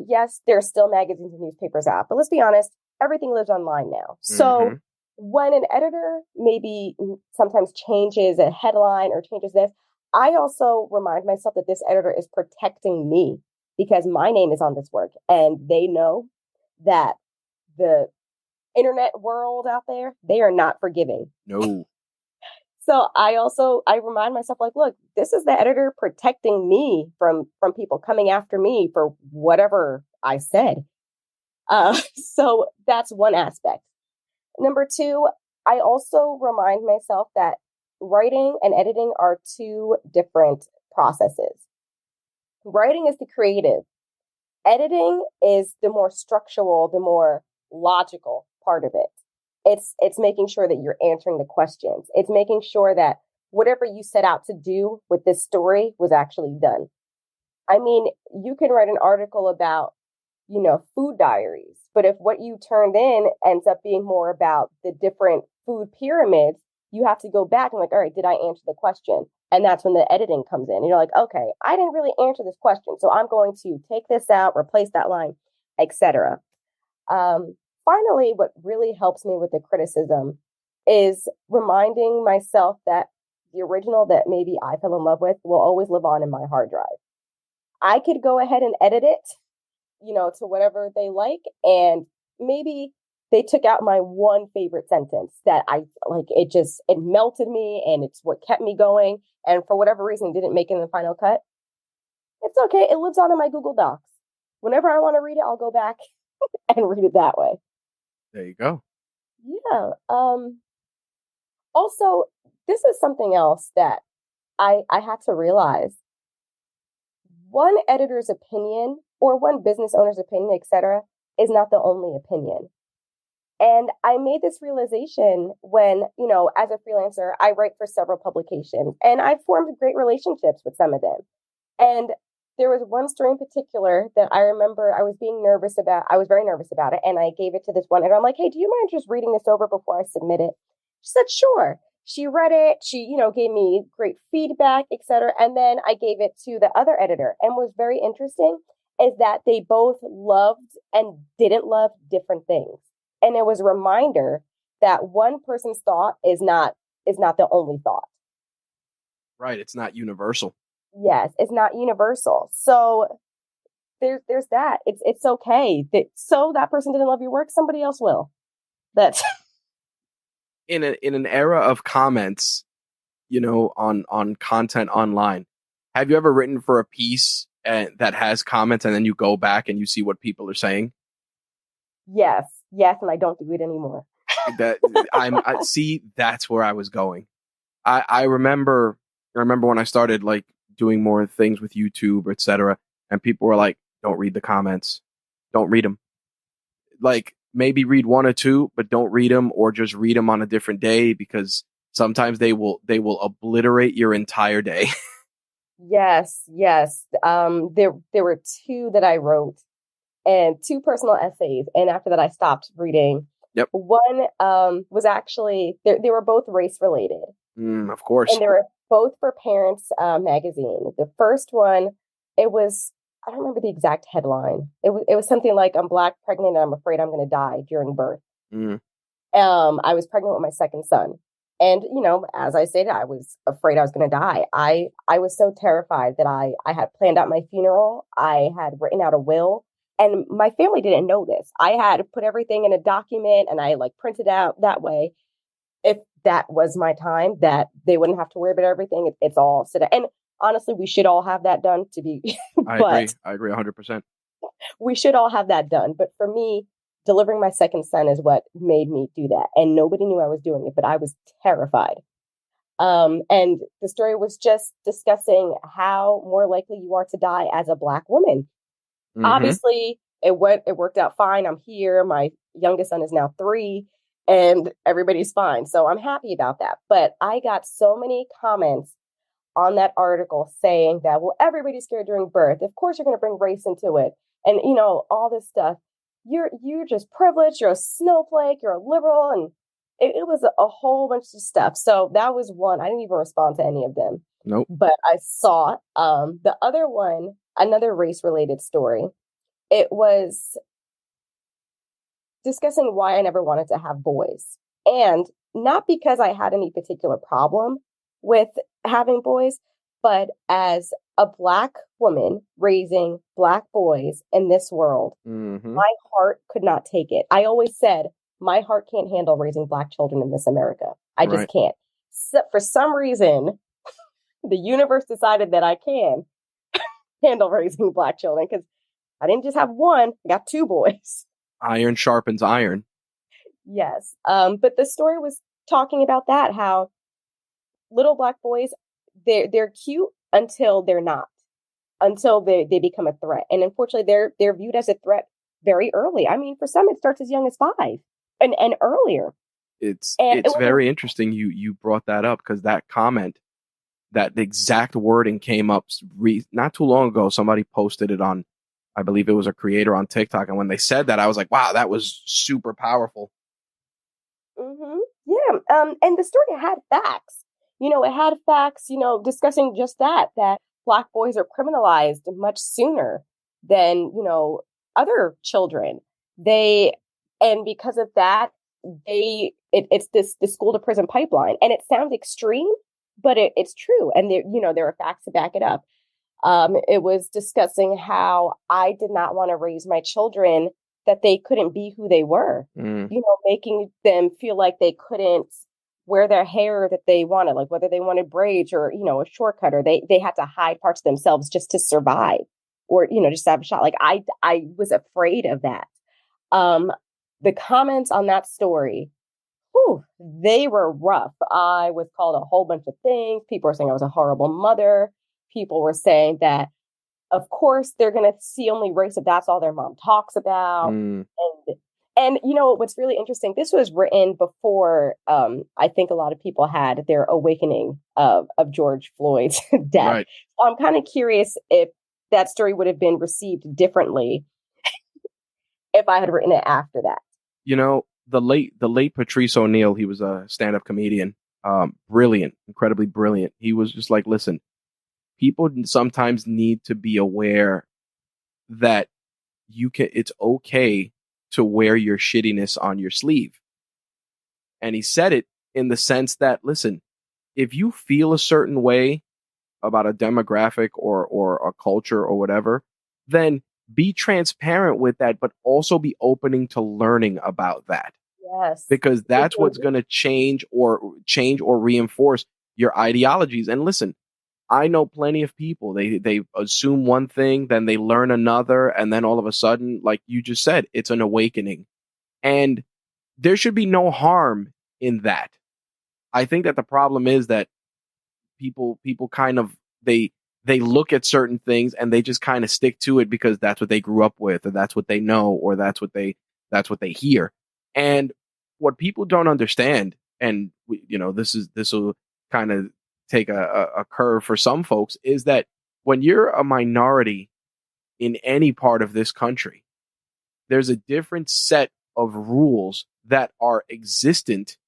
Yes, there's still magazines and newspapers out, but let's be honest, everything lives online now. So Hmm. when an editor maybe sometimes changes a headline or changes this, I also remind myself that this editor is protecting me because my name is on this work and they know that the internet world out there, they are not forgiving. No. So I remind myself like, look, this is the editor protecting me from people coming after me for whatever I said. So that's one aspect. Number two, I also remind myself that writing and editing are two different processes. Writing is the creative. Editing is the more structural, the more logical part of it. It's making sure that you're answering the questions. It's making sure that whatever you set out to do with this story was actually done. I mean, you can write an article about, food diaries, but if what you turned in ends up being more about the different food pyramids, you have to go back and like, all right, did I answer the question? And that's when the editing comes in. And you're like, okay, I didn't really answer this question. So I'm going to take this out, replace that line, etc. Finally, what really helps me with the criticism is reminding myself that the original that maybe I fell in love with will always live on in my hard drive. I could go ahead and edit it, to whatever they like. And maybe they took out my one favorite sentence that I like. It melted me and it's what kept me going. And for whatever reason, didn't make it in the final cut. It's okay. It lives on in my Google Docs. Whenever I want to read it, I'll go back and read it that way. There you go. Yeah. Also, this is something else that I had to realize. One editor's opinion or one business owner's opinion, etc., is not the only opinion. And I made this realization when, as a freelancer, I write for several publications and I've formed great relationships with some of them. And there was one story in particular that I remember I was being nervous about. I was very nervous about it. And I gave it to this one editor. I'm like, hey, do you mind just reading this over before I submit it? She said, sure. She read it. She, gave me great feedback, etc. And then I gave it to the other editor. And what was very interesting is that they both loved and didn't love different things. And it was a reminder that one person's thought is not the only thought. Right. It's not universal. Yes, it's not universal. So there's that. It's okay. So that person didn't love your work, somebody else will. That's In an era of comments, on content online, have you ever written for a piece that has comments and then you go back and you see what people are saying? yes, yes, and I don't do it anymore. That I see. That's where I was going. I remember when I started like doing more things with YouTube, etc., and people were like, "Don't read the comments, don't read them." Like maybe read one or two, but don't read them, or just read them on a different day because sometimes they will obliterate your entire day. Yes, yes. There were two that I wrote and two personal essays, and after that, I stopped reading. Yep. One was actually they were both race related, Of course. and they were both for Parents magazine. The first one, it was I don't remember the exact headline. It was something like, I'm Black, pregnant, and I'm afraid I'm going to die during birth. Mm. I was pregnant with my second son. And, as I stated, I was afraid I was going to die. I was so terrified that I had planned out my funeral. I had written out a will, and my family didn't know this. I had put everything in a document and I like printed out that way. If that was my time, that they wouldn't have to worry about everything. It's all set up. And honestly, we should all have that done to be, I but agree. I agree 100%. we should all have that done. But for me, delivering my second son is what made me do that. And nobody knew I was doing it, but I was terrified. And the story was just discussing how more likely you are to die as a Black woman. Mm-hmm. Obviously, it worked out fine. I'm here. My youngest son is now 3, and everybody's fine. So I'm happy about that. But I got so many comments on that article saying that, well, everybody's scared during birth. Of course, you're going to bring race into it, and all this stuff. You're just privileged. You're a snowflake. You're a liberal, and it was a whole bunch of stuff. So that was one. I didn't even respond to any of them. Nope. But I saw the other one, another race related story. It was discussing why I never wanted to have boys, and not because I had any particular problem with having boys, but as a Black woman raising Black boys in this world, my heart could not take it. I always said, my heart can't handle raising Black children in this America. I just can't. So for some reason, the universe decided that I can handle raising Black children, because I didn't just have one, I got 2 boys. Iron sharpens iron. Yes. But the story was talking about that, how little Black boys, they're cute until they're not, until they become a threat. And unfortunately, they're viewed as a threat very early. I mean, for some, it starts as young as 5 and earlier. It's very interesting you brought that up, because that comment, that the exact wording came up not too long ago. Somebody posted it on, I believe it was a creator on TikTok. And when they said that, I was like, wow, that was super powerful. Mm-hmm. Yeah. And the story had facts. It had facts, discussing just that Black boys are criminalized much sooner than, other children. And because of that, it's this school to prison pipeline. And it sounds extreme, but it's true. And there are facts to back it up. It was discussing how I did not want to raise my children that they couldn't be who they were, making them feel like they couldn't wear their hair that they wanted, like whether they wanted braids or, a shortcut, or they had to hide parts of themselves just to survive, or, just to have a shot. Like I was afraid of that. The comments on that story, they were rough. I was called a whole bunch of things. People were saying I was a horrible mother. People were saying that, of course, they're going to see only race if that's all their mom talks about. And what's really interesting, this was written before I think a lot of people had their awakening of George Floyd's death. Right. So I'm kind of curious if that story would have been received differently if I had written it after that. The late Patrice O'Neal, he was a stand-up comedian, brilliant, incredibly brilliant. He was just like, listen, people sometimes need to be aware that it's okay to wear your shittiness on your sleeve. And he said it in the sense that, listen, if you feel a certain way about a demographic or a culture or whatever, then be transparent with that, but also be opening to learning about that. Yes. Because that's what's going to change or reinforce your ideologies. And listen, I know plenty of people, they assume one thing, then they learn another, and then all of a sudden, like you just said, it's an awakening. And there should be no harm in that. I think that the problem is that people kind of, they look at certain things and they just kind of stick to it because that's what they grew up with, or that's what they know, or that's what they hear. And what people don't understand, and this will kind of take a curve for some folks, is that when you're a minority in any part of this country, there's a different set of rules that are existent,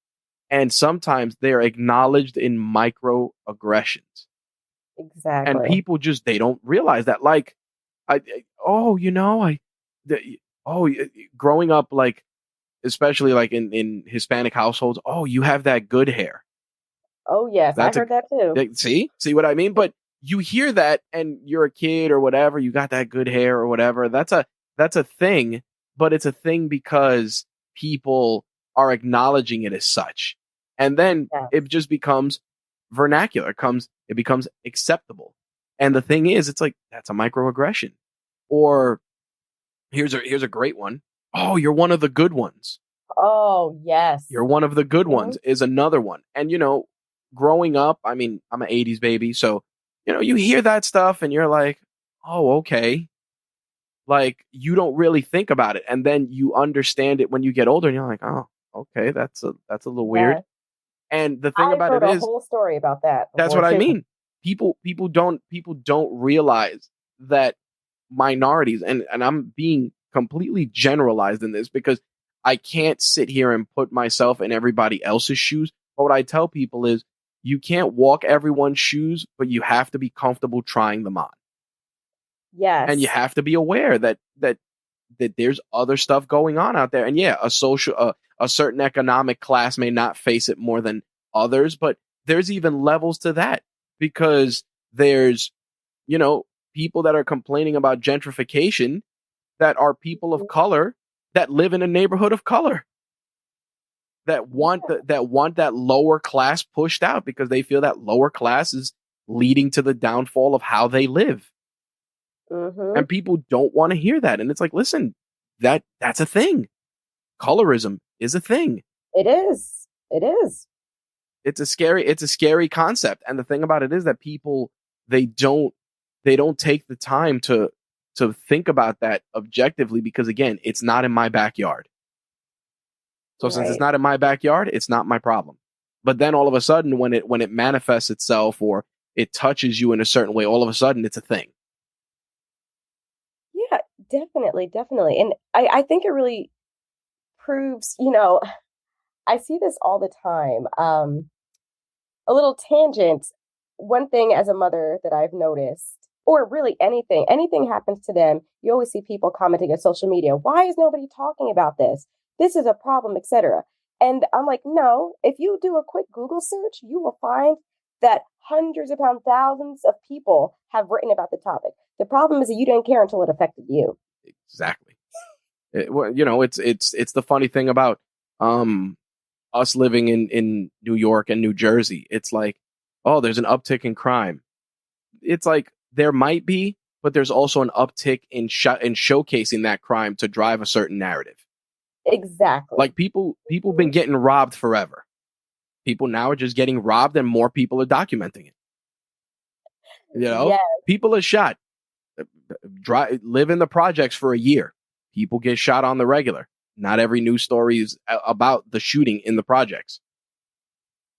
and sometimes they're acknowledged in microaggressions. Exactly. And people they don't realize that. Like, oh, the, oh, growing up, like, especially like in Hispanic households, oh, you have that good hair. Oh yes, I That's a, heard that too. see what I mean? But you hear that and you're a kid or whatever, you got that good hair or whatever. That's a thing, but it's a thing because people are acknowledging it as such. And then Yeah. it just becomes vernacular. It becomes acceptable. And the thing is, it's like that's a microaggression. Or here's a great one. Oh, you're one of the good ones. Oh yes. You're one of the good Mhm. ones is another one. And growing up, I mean, I'm an 80s baby, so you hear that stuff and you're like, "Oh, okay." Like you don't really think about it and then you understand it when you get older and you're like, "Oh, okay, that's a little weird." Yes. And the thing I've about heard it a is, whole story about that that's before what I too. mean. People don't realize that minorities, and I'm being completely generalized in this because I can't sit here and put myself in everybody else's shoes. But what I tell people is you can't walk everyone's shoes, but you have to be comfortable trying them on. And you Yes. have to be aware that there's other stuff going on out there. And yeah, a certain economic class may not face it more than others, but there's even levels to that because there's, you know, people that are complaining about gentrification that are people of color that live in a neighborhood of color that want that lower class pushed out because they feel that lower class is leading to the downfall of how they live. Mm-hmm. And people don't want to hear that. And it's like, listen, that's a thing. Colorism is a thing. It is. It is. It's a scary concept. And the thing about it is that people they don't they don't take the time to think about that objectively because again, it's not in my backyard. So since it's Right. not in my backyard, it's not my problem. But then all of a sudden when it manifests itself or it touches you in a certain way, all of a sudden it's a thing. Yeah, definitely, definitely. And I think it really proves, I see this all the time. A little tangent. One thing as a mother that I've noticed, or really anything happens to them, you always see people commenting on social media, why is nobody talking about this? This is a problem, etc. And I'm like, no, if you do a quick Google search, you will find that hundreds upon thousands of people have written about the topic. The problem is that you didn't care until it affected you. Exactly. It's the funny thing about um us living in New York and New Jersey. It's like, oh, there's an uptick in crime. It's like there might be, but there's also an uptick in showcasing that crime to drive a certain narrative. Exactly. Like people been getting robbed forever. People now are just getting robbed and more people are documenting it. Yes, People are shot. Live in the projects for a year. People get shot on the regular. Not every news story is about the shooting in the projects.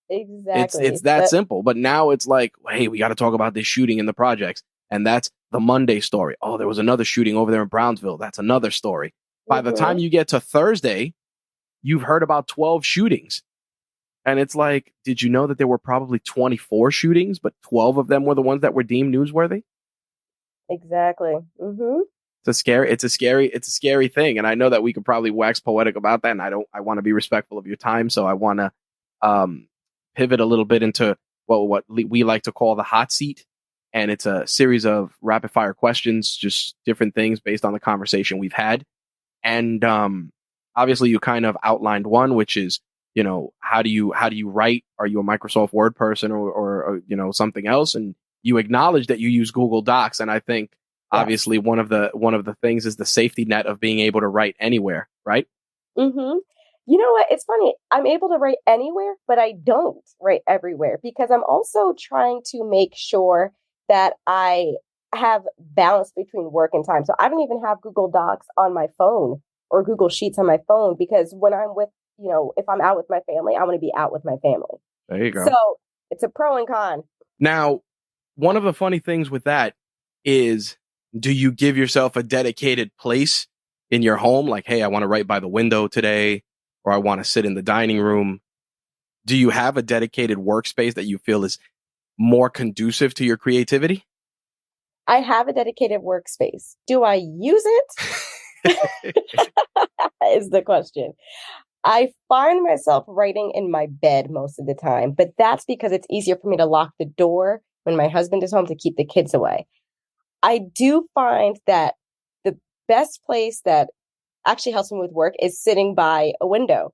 It's exactly. that But simple. But now it's like, hey, we got to talk about this shooting in the projects, and that's the Monday story. Oh, there was another shooting over there in Brownsville. That's another story. By the time mhm. you get to Thursday, you've heard about 12 shootings. And it's like, did you know that there were probably 24 shootings, but 12 of them were the ones that were deemed newsworthy? Exactly. It's a scary thing. And I know that we could probably wax poetic about that. And I want to be respectful of your time. So I want to um, pivot a little bit into what we like to call the hot seat. And it's a series of rapid fire questions, just different things based on the conversation we've had. And obviously you kind of outlined one, which is, how do you write? Are you a Microsoft Word person or something else? And you acknowledge that you use Google Docs. And I think Yes. obviously one of the things is the safety net of being able to write anywhere, right? Mhm. You know what? It's funny. I'm able to write anywhere, but I don't write everywhere because I'm also trying to make sure that I have balance between work and time. So I don't even have Google Docs on my phone or Google Sheets on my phone because when I'm with, if I'm out with my family, I want to be out with my family. There you So go. it's a pro and con. Now, one of the funny things with that is, do you give yourself a dedicated place in your home? Like, hey, I want to write by the window today, or I want to sit in the dining room. Do you have a dedicated workspace that you feel is more conducive to your creativity? I have a dedicated workspace. Do I use it? Is the question. I find myself writing in my bed most of the time, but that's because it's easier for me to lock the door when my husband is home to keep the kids away. I do find that the best place that actually helps me with work is sitting by a window.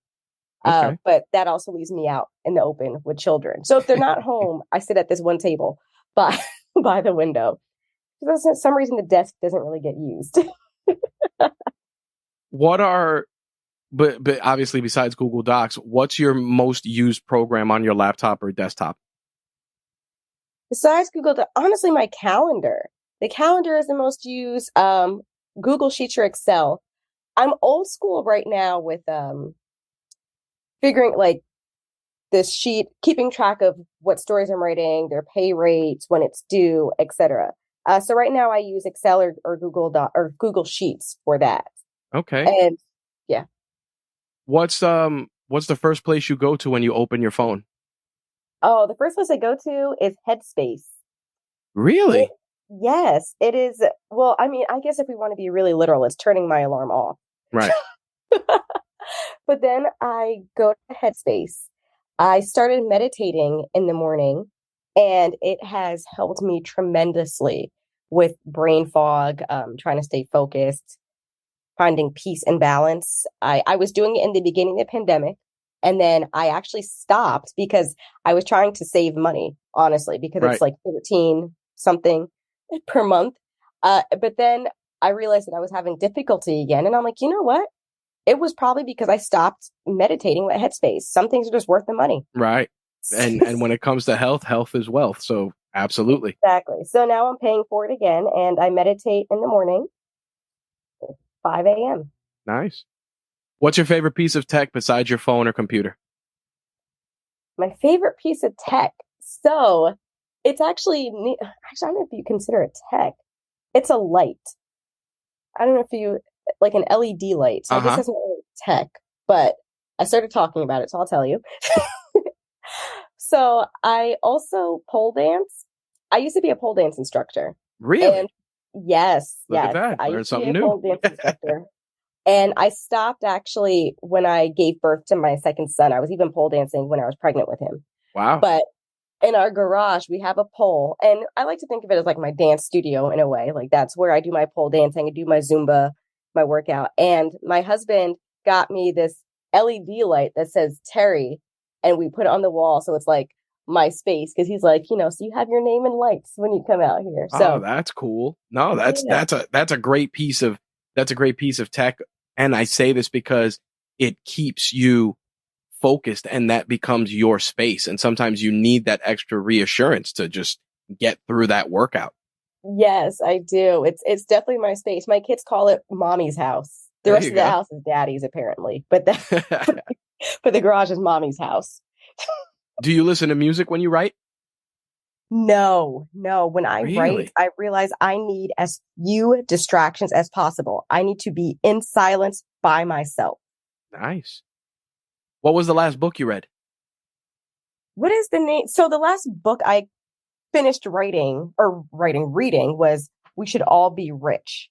Okay. But that also leaves me out in the open with children. So if they're not home, I sit at this one table by by the window. For some reason, the desk doesn't really get used. What are but obviously besides Google Docs, what's your most used program on your laptop or desktop? Besides Google, honestly, my calendar. The calendar is the most used. Google Sheets or Excel. I'm old school right now with figuring like this sheet, keeping track of what stories I'm writing, their pay rates, when it's due, etc. So right now I use Excel or Google Sheets for that. Okay. And yeah. What's the first place you go to when you open your phone? Oh, the first place I go to is Headspace. It, Really? yes, it is. Well, I mean, I guess if we want to be really literal, it's turning my alarm off. Right. But then I go to Headspace. I started meditating in the morning, and it has helped me tremendously with brain fog, trying to stay focused, finding peace and balance. I was doing it in the beginning of the pandemic, and then I actually stopped because I was trying to save money, honestly, because it's Right. like 13 something per month. But then I realized that I was having difficulty again, and I'm like, you know what? It was probably because I stopped meditating with Headspace. Some things are just worth the money. Right. And when it comes to health, health is wealth. So absolutely. Exactly. So now I'm paying for it again, and I meditate in the morning, 5 a.m. Nice. What's your favorite piece of tech besides your phone or computer? My favorite piece of tech. So it's actually, I don't know if you consider it tech. It's a light. I don't know if you, like an LED light. So I guess Uh-huh. that's not really tech, but I started talking about it, so I'll tell you. So I also pole dance. I used to be a pole dance instructor. And Really? yes, Look at yes, that. I Learn used to be something a new. pole dance instructor. And I stopped actually when I gave birth to my second son. I was even pole dancing when I was pregnant with him. Wow. But in our garage, we have a pole. And I like to think of it as like my dance studio in a way. Like that's where I do my pole dancing, I do my Zumba, my workout. And my husband got me this LED light that says Terri, and we put it on the wall. So it's like my space because he's like, so you have your name in lights when you come out here. Oh, So, that's cool. No, yeah. that's a great piece of tech. And I say this because it keeps you focused and that becomes your space. And sometimes you need that extra reassurance to just get through that workout. Yes, I do. It's definitely my space. My kids call it mommy's house. The There rest you of the go. house is daddy's apparently, but but the garage is mommy's house. Do you listen to music when you write? No, no. When I write, Really? I realize I need as few distractions as possible. I need to be in silence by myself. Nice. What was the last book you read? What is the name? So the last book I finished reading was We Should All Be Rich.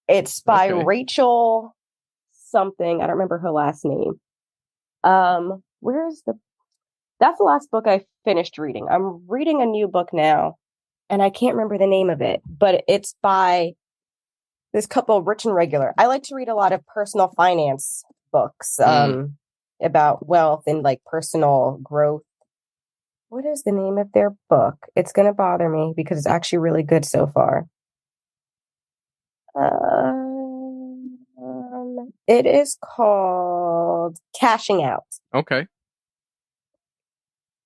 It's by Okay. Rachel something. I don't remember her last name. Where's the That's the last book I finished reading. I'm reading a new book now, and I can't remember the name of it, but it's by this couple, Rich and Regular. I like to read a lot of personal finance books, Mm. about wealth and like personal growth. What is the name of their book? It's going to bother me because it's actually really good so far. It is called Cashing Out. Okay.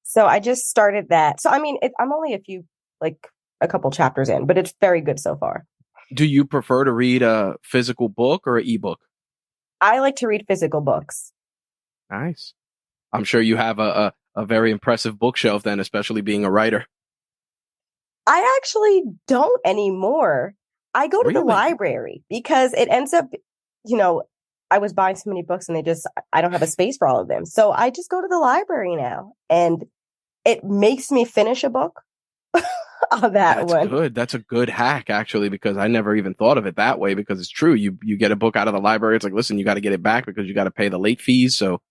So I just started that. So I mean, I'm only a couple chapters in, but it's very good so far. Do you prefer to read a physical book or an ebook? I like to read physical books. Nice. I'm sure you have a very impressive bookshelf then, especially being a writer. I actually don't anymore. I go to the Really? library because it ends up, you know, I was buying so many books and I don't have a space for all of them. So I just go to the library now, and it makes me finish a book on that That's one. good. That's a good hack, actually, because I never even thought of it that way. Because it's true. You get a book out of the library. It's like, listen, you got to get it back because you got to pay the late fees. So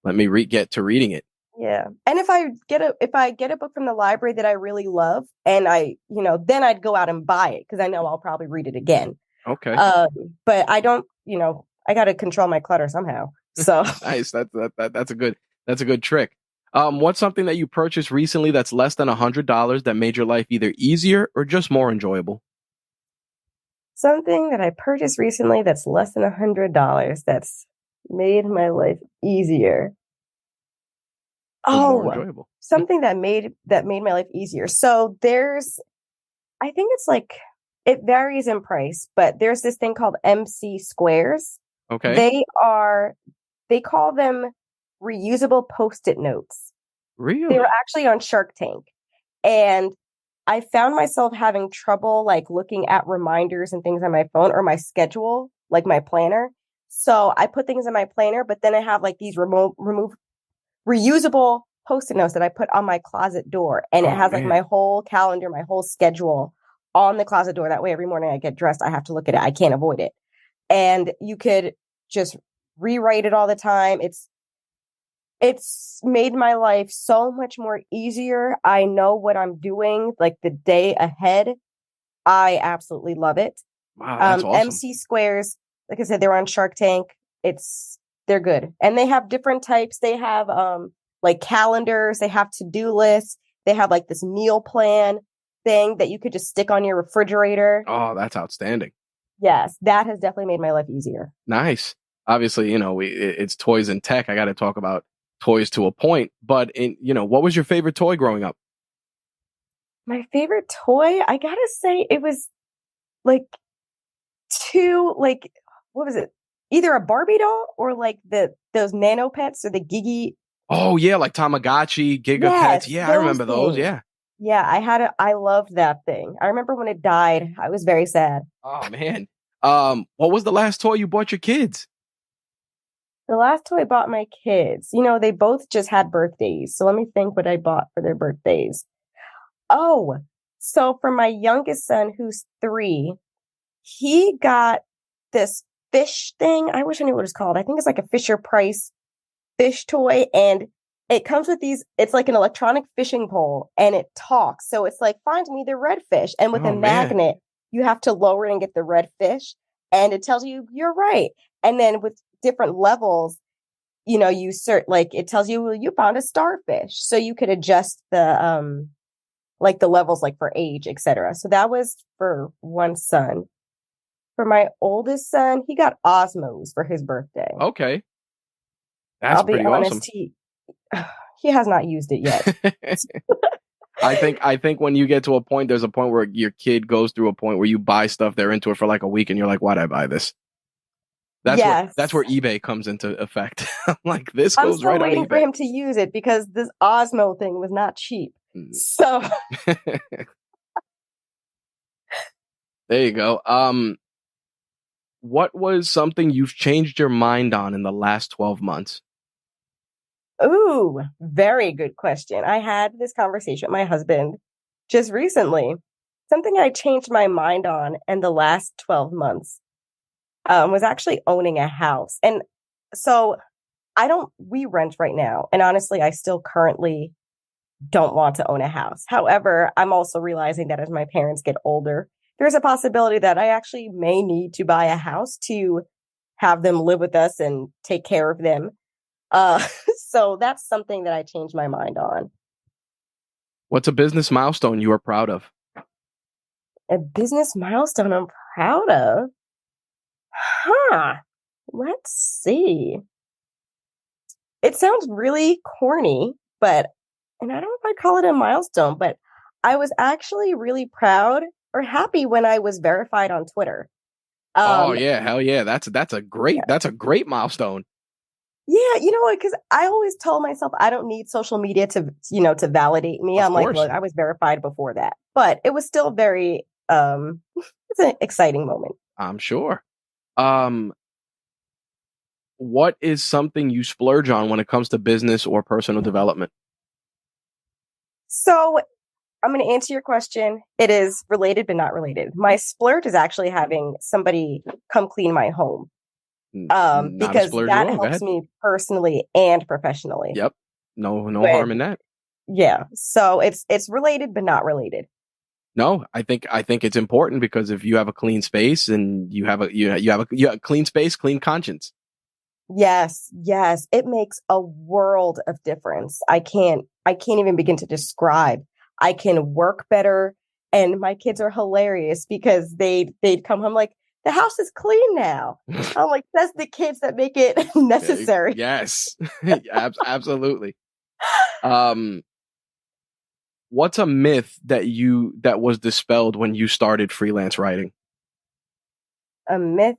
let me get to reading it. Yeah. And if I get a book from the library that I really love and then I'd go out and buy it because I know I'll probably read it again. Okay. But I don't, I got to control my clutter somehow. So Nice. That's a good trick. What's something that you purchased recently that's less than $100 that made your life either easier or just more enjoyable? something that I purchased recently that's less than $100 that's made my life easier. Or more Oh, enjoyable? something that made my life easier. So I think it's like it varies in price, but there's this thing called MC squares. Okay. They are they call them reusable post-it notes. They were Really? actually on Shark Tank. And I found myself having trouble like looking at reminders and things on my phone or my schedule, like my planner. So I put things in my planner, but then I have like these reusable post-it notes that I put on my closet door. And it Oh has like my man. whole calendar, my whole schedule on the closet door. That way, every morning I get dressed, I have to look at it. I can't avoid it. And you could just rewrite it all the time. It's made my life so much more easier. I know what I'm doing like the day ahead. I absolutely love it. Wow, that's awesome. MC squares, like I said, they're on Shark Tank. They're good. And they have different types. They have like calendars, they have to-do lists, they have like this meal plan thing that you could just stick on your refrigerator. Oh, that's outstanding. Yes, that has definitely made my life easier. Nice. Obviously, it's toys and tech. I got to talk about toys to a point, but what was your favorite toy growing up? My favorite toy, I gotta say, it was like two, like, what was it? Either a Barbie doll or like those nano pets or the Gigi. Oh yeah, like Tamagotchi, Gigapets. Yes, Yeah, I those remember those. things. Yeah. Yeah, I loved that thing. I remember when it died, I was very sad. Oh man. What was the last toy you bought your kids? The last toy I bought my kids, they both just had birthdays. So let me think what I bought for their birthdays. Oh, so for my youngest son, who's 3, he got this fish thing. I wish I knew what it's called. I think it's like a Fisher Price fish toy, and it comes with it's like an electronic fishing pole and it talks. So it's like, find me the red fish. And with a Oh man. magnet, you have to lower it and get the red fish. And it tells you you're right. And then with different levels, you like it tells you, well, you found a starfish. So you could adjust the like the levels like for age, etc. So that was for one son. For my oldest son, he got Osmos for his birthday. Okay. That's I'll be pretty awesome. honest, he has not used it yet. I think when you get to a point, there's a point where your kid goes through a point where you buy stuff, they're into it for like a week, and you're like, why'd I buy this? That's where Yes. eBay comes into effect. I'm like, this I'm goes still right on waiting for eBay. him to use it because this Osmo thing was not cheap. Mm. So There you go. What was something you've changed your mind on in the last 12 months? ooh, very good question. I had this conversation with my husband just recently. Something I changed my mind on in the last 12 months was actually owning a house. And so we rent right now. And honestly, I still currently don't want to own a house. However, I'm also realizing that as my parents get older, there's a possibility that I actually may need to buy a house to have them live with us and take care of them. Uh, so that's something that I changed my mind on. What's a business milestone you are proud of? A business milestone I'm proud of. Huh. Let's see. It sounds really corny, and I don't know if I'd call it a milestone, but I was actually really proud or happy when I was verified on Twitter. Oh Um, yeah, hell yeah. That's a great milestone. yeah, you know what? Because I always told myself I don't need social media to validate me. Of I'm like, course. look, I was verified before that, but it was still very, it's an exciting moment. I'm sure. Um, what is something you splurge on when it comes to business or personal development? So I'm going to answer your question. It is related, but not related. My splurge is actually having somebody come clean my home. Not a Because splurge at that all. Go helps ahead. me personally and professionally. Yep. No With harm in that. yeah, so it's related but not related. No, I think it's important because if you have a clean space and you have a clean space, clean conscience. Yes, yes, it makes a world of difference. I can't even begin to describe. I can work better, and my kids are hilarious because they'd come home like the house is clean now. I'm like, that's the kids that make it necessary. Yes, absolutely. Um, what's a myth that was dispelled when you started freelance writing? A myth,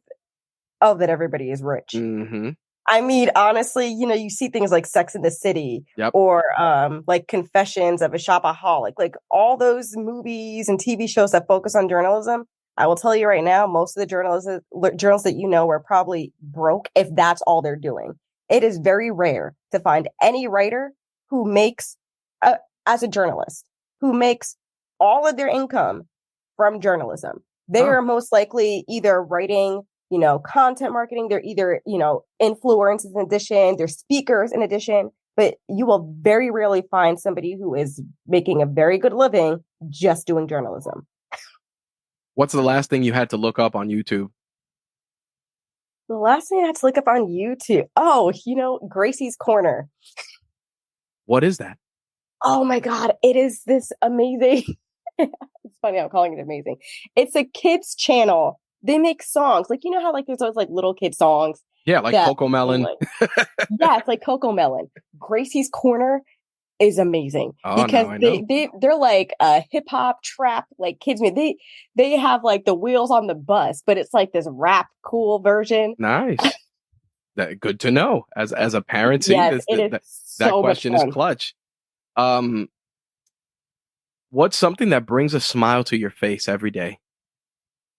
oh, that everybody is rich. Mm-hmm. I mean, honestly, you see things like Sex in the City Yep. or like Confessions of a Shopaholic, like all those movies and TV shows that focus on journalism. I will tell you right now, most of the journalists that you know are probably broke if that's all they're doing. It is very rare to find any writer who makes, as a journalist, who makes all of their income from journalism. They Oh, are most likely either writing content marketing. They're either, influencers in addition, they're speakers in addition, but you will very rarely find somebody who is making a very good living just doing journalism. what's the last thing you had to look up on YouTube? The last thing I had to look up on YouTube. Oh, Gracie's Corner. What is that? Oh my God. It is this amazing. It's funny I'm calling it amazing. It's a kids channel. They make songs. Like, how like there's those like little kid songs Yeah, like that Coco Melon. like, yeah, it's like Coco Melon. Gracie's Corner is amazing Oh, because now I know. they're like a hip hop trap like kids music. They have like the wheels on the bus, but it's like this rap cool version. Nice. Good to know. As a parent, see Yes, this it is that so much question is fun. clutch. Um, what's something that brings a smile to your face every day?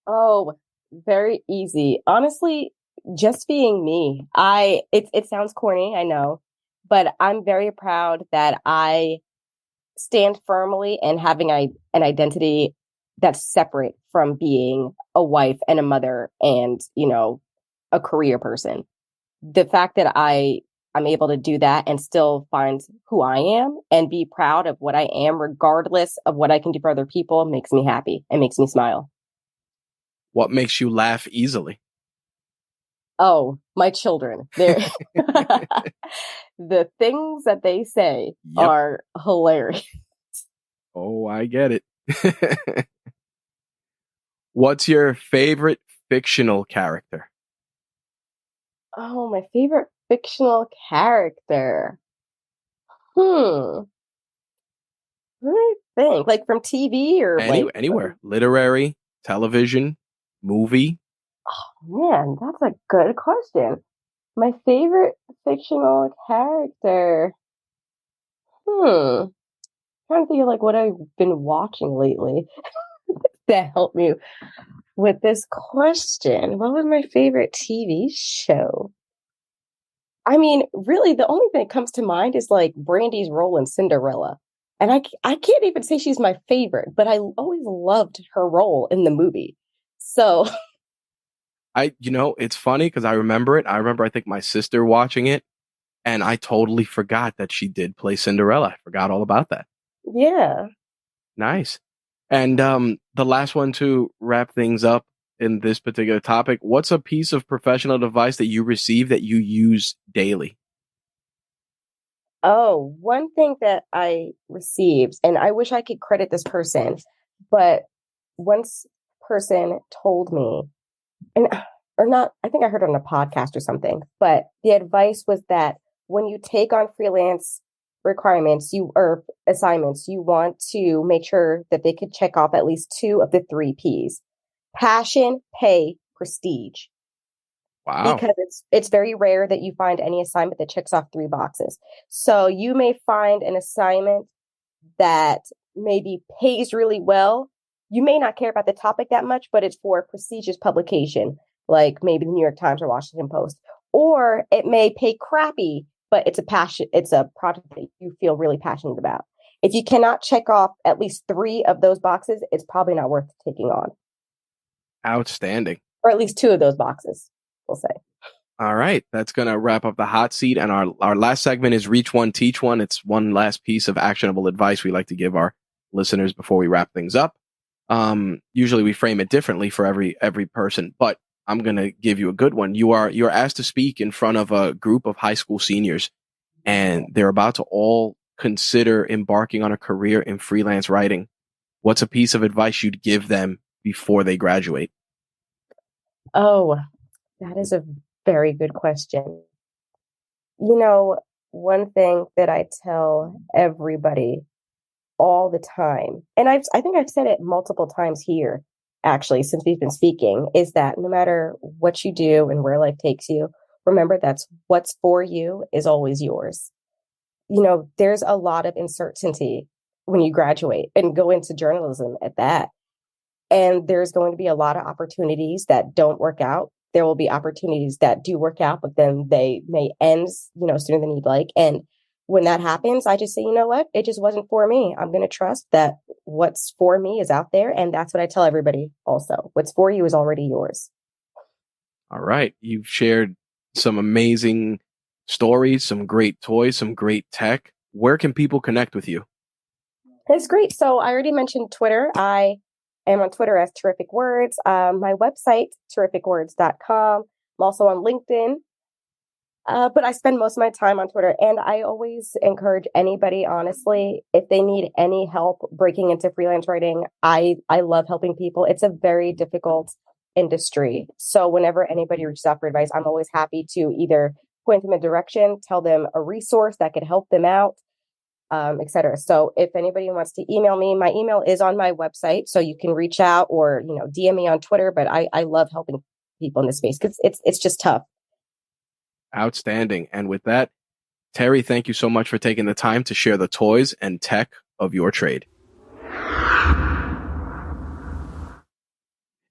Oh, very easy. Honestly, just being me. It sounds corny, I know, but I'm very proud that I stand firmly in having an identity that's separate from being a wife and a mother and, a career person. The fact that I'm able to do that and still find who I am and be proud of what I am, regardless of what I can do for other people, makes me happy and makes me smile. What makes you laugh easily? Oh, my children. They're the things that they say Yep. are hilarious. Oh, I get it. What's your favorite fictional character? Oh, my favorite fictional character. Hmm. Let me think. Like from TV or like, Anywhere. Literary, television, movie. man, that's a good question. My favorite fictional character. Trying to think of like what I've been watching lately that helped me with this question. What was my favorite TV show? I mean, really, the only thing that comes to mind is like Brandy's role in Cinderella. And I can't even say she's my favorite, but I always loved her role in the movie. So, It's funny because I remember it. I remember, I think my sister watching it, and I totally forgot that she did play Cinderella. I forgot all about that. yeah. Nice. And the last one to wrap things up in this particular topic, what's a piece of professional advice that you receive that you use daily? Oh, one thing that I received, and I wish I could credit this person, but once person told me, and or not, I think I heard it on a podcast or something, but the advice was that when you take on freelance requirements, you or assignments, you want to make sure that they could check off at least two of the three P's: passion, pay, prestige, Wow. because it's very rare that you find any assignment that checks off three boxes. So you may find an assignment that maybe pays really well. You may not care about the topic that much, but it's for a prestigious publication, like maybe the New York Times or Washington Post. Or it may pay crappy, but it's a project that you feel really passionate about. If you cannot check off at least 3 of those boxes, it's probably not worth taking on. Outstanding. Or at least 2 of those boxes, we'll say. All right. That's going to wrap up the hot seat. And our last segment is Reach One, Teach One. It's one last piece of actionable advice we like to give our listeners before we wrap things up. Usually we frame it differently for every person, but I'm going to give you a good one. You're asked to speak in front of a group of high school seniors, and they're about to all consider embarking on a career in freelance writing. What's a piece of advice you'd give them before they graduate? Oh, that is a very good question. You know, one thing that I tell everybody all the time, and I think I've said it multiple times here, actually, since we've been speaking, is that no matter what you do and where life takes you, remember that's what's for you is always yours. You know, there's a lot of uncertainty when you graduate and go into journalism at that. And there's going to be a lot of opportunities that don't work out. There will be opportunities that do work out, but then they may end, sooner than you'd like. And when that happens, I just say, you know what? It just wasn't for me. I'm going to trust that what's for me is out there. And that's what I tell everybody also. What's for you is already yours. All right. You've shared some amazing stories, some great toys, some great tech. Where can people connect with you? It's great. So I already mentioned Twitter. I am on Twitter as Terrific Words. My website, terrificwords.com. I'm also on LinkedIn. But I spend most of my time on Twitter, and I always encourage anybody, honestly, if they need any help breaking into freelance writing, I love helping people. It's a very difficult industry. So whenever anybody reaches out for advice, I'm always happy to either point them in a direction, tell them a resource that could help them out, et cetera. So if anybody wants to email me, my email is on my website, so you can reach out or, DM me on Twitter. But I love helping people in this space because it's just tough. Outstanding. And with that, Terri, thank you so much for taking the time to share the toys and tech of your trade.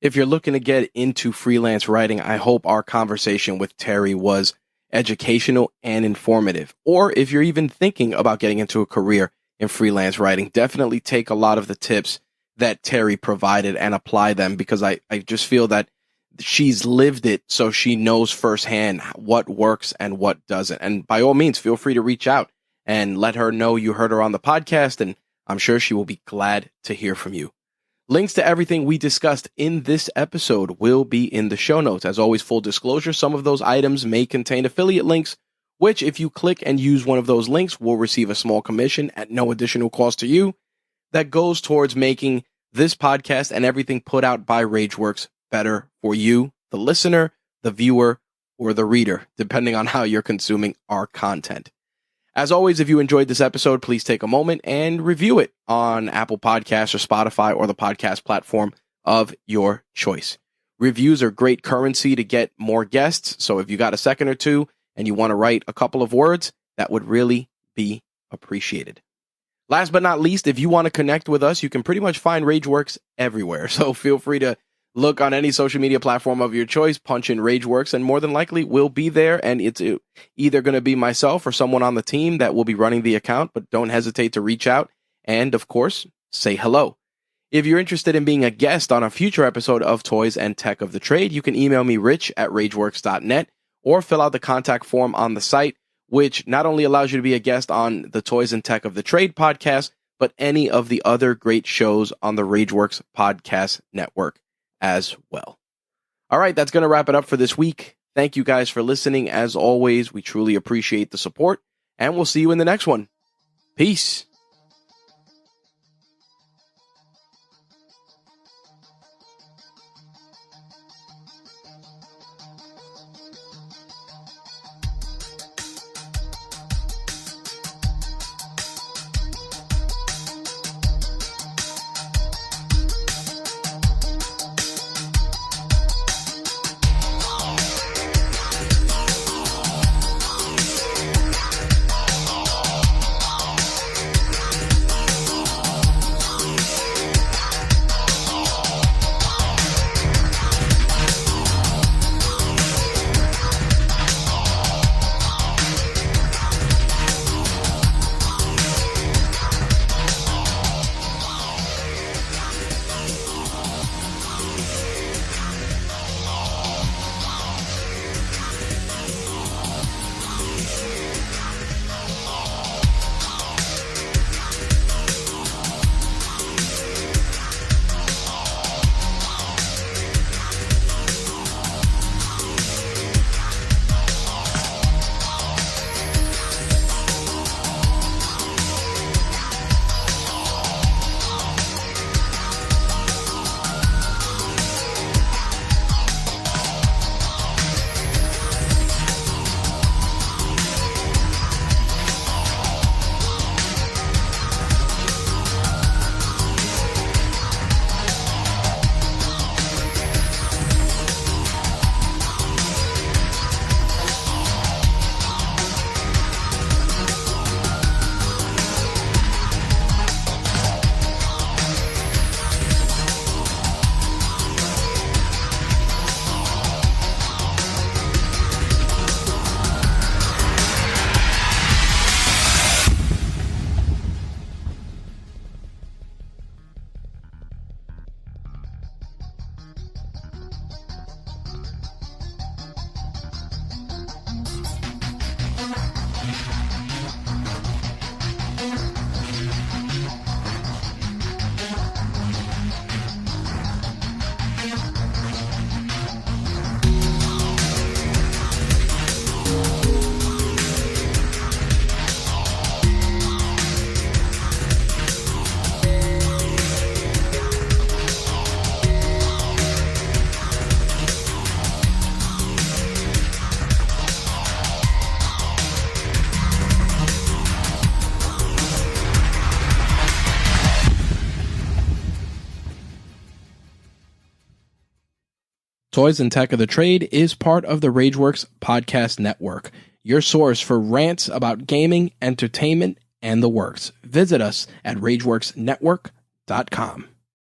If you're looking to get into freelance writing, I hope our conversation with Terri was educational and informative. Or if you're even thinking about getting into a career in freelance writing, definitely take a lot of the tips that Terri provided and apply them, because I just feel that she's lived it, so she knows firsthand what works and what doesn't. And by all means, feel free to reach out and let her know you heard her on the podcast, and I'm sure she will be glad to hear from you. Links to everything we discussed in this episode will be in the show notes. As always, full disclosure, some of those items may contain affiliate links, which if you click and use one of those links, will receive a small commission at no additional cost to you. That goes towards making this podcast and everything put out by RageWorks better for you, the listener, the viewer, or the reader, depending on how you're consuming our content. As always, if you enjoyed this episode, please take a moment and review it on Apple Podcasts or Spotify or the podcast platform of your choice. Reviews are great currency to get more guests, so if you got a second or two and you want to write a couple of words, that would really be appreciated. Last but not least, if you want to connect with us, you can pretty much find RageWorks everywhere, so feel free to look on any social media platform of your choice, punch in RageWorks, and more than likely we'll be there. And it's either going to be myself or someone on the team that will be running the account, but don't hesitate to reach out and, of course, say hello. If you're interested in being a guest on a future episode of Toys and Tech of the Trade, you can email me, rich@rageworks.net, or fill out the contact form on the site, which not only allows you to be a guest on the Toys and Tech of the Trade podcast, but any of the other great shows on the RageWorks podcast network as well. All right, that's going to wrap it up for this week. Thank you guys for listening. As always, we truly appreciate the support, and we'll see you in the next one. Peace. Toys and Tech of the Trade is part of the RageWorks podcast network, your source for rants about gaming, entertainment, and the works. Visit us at RageWorksNetwork.com.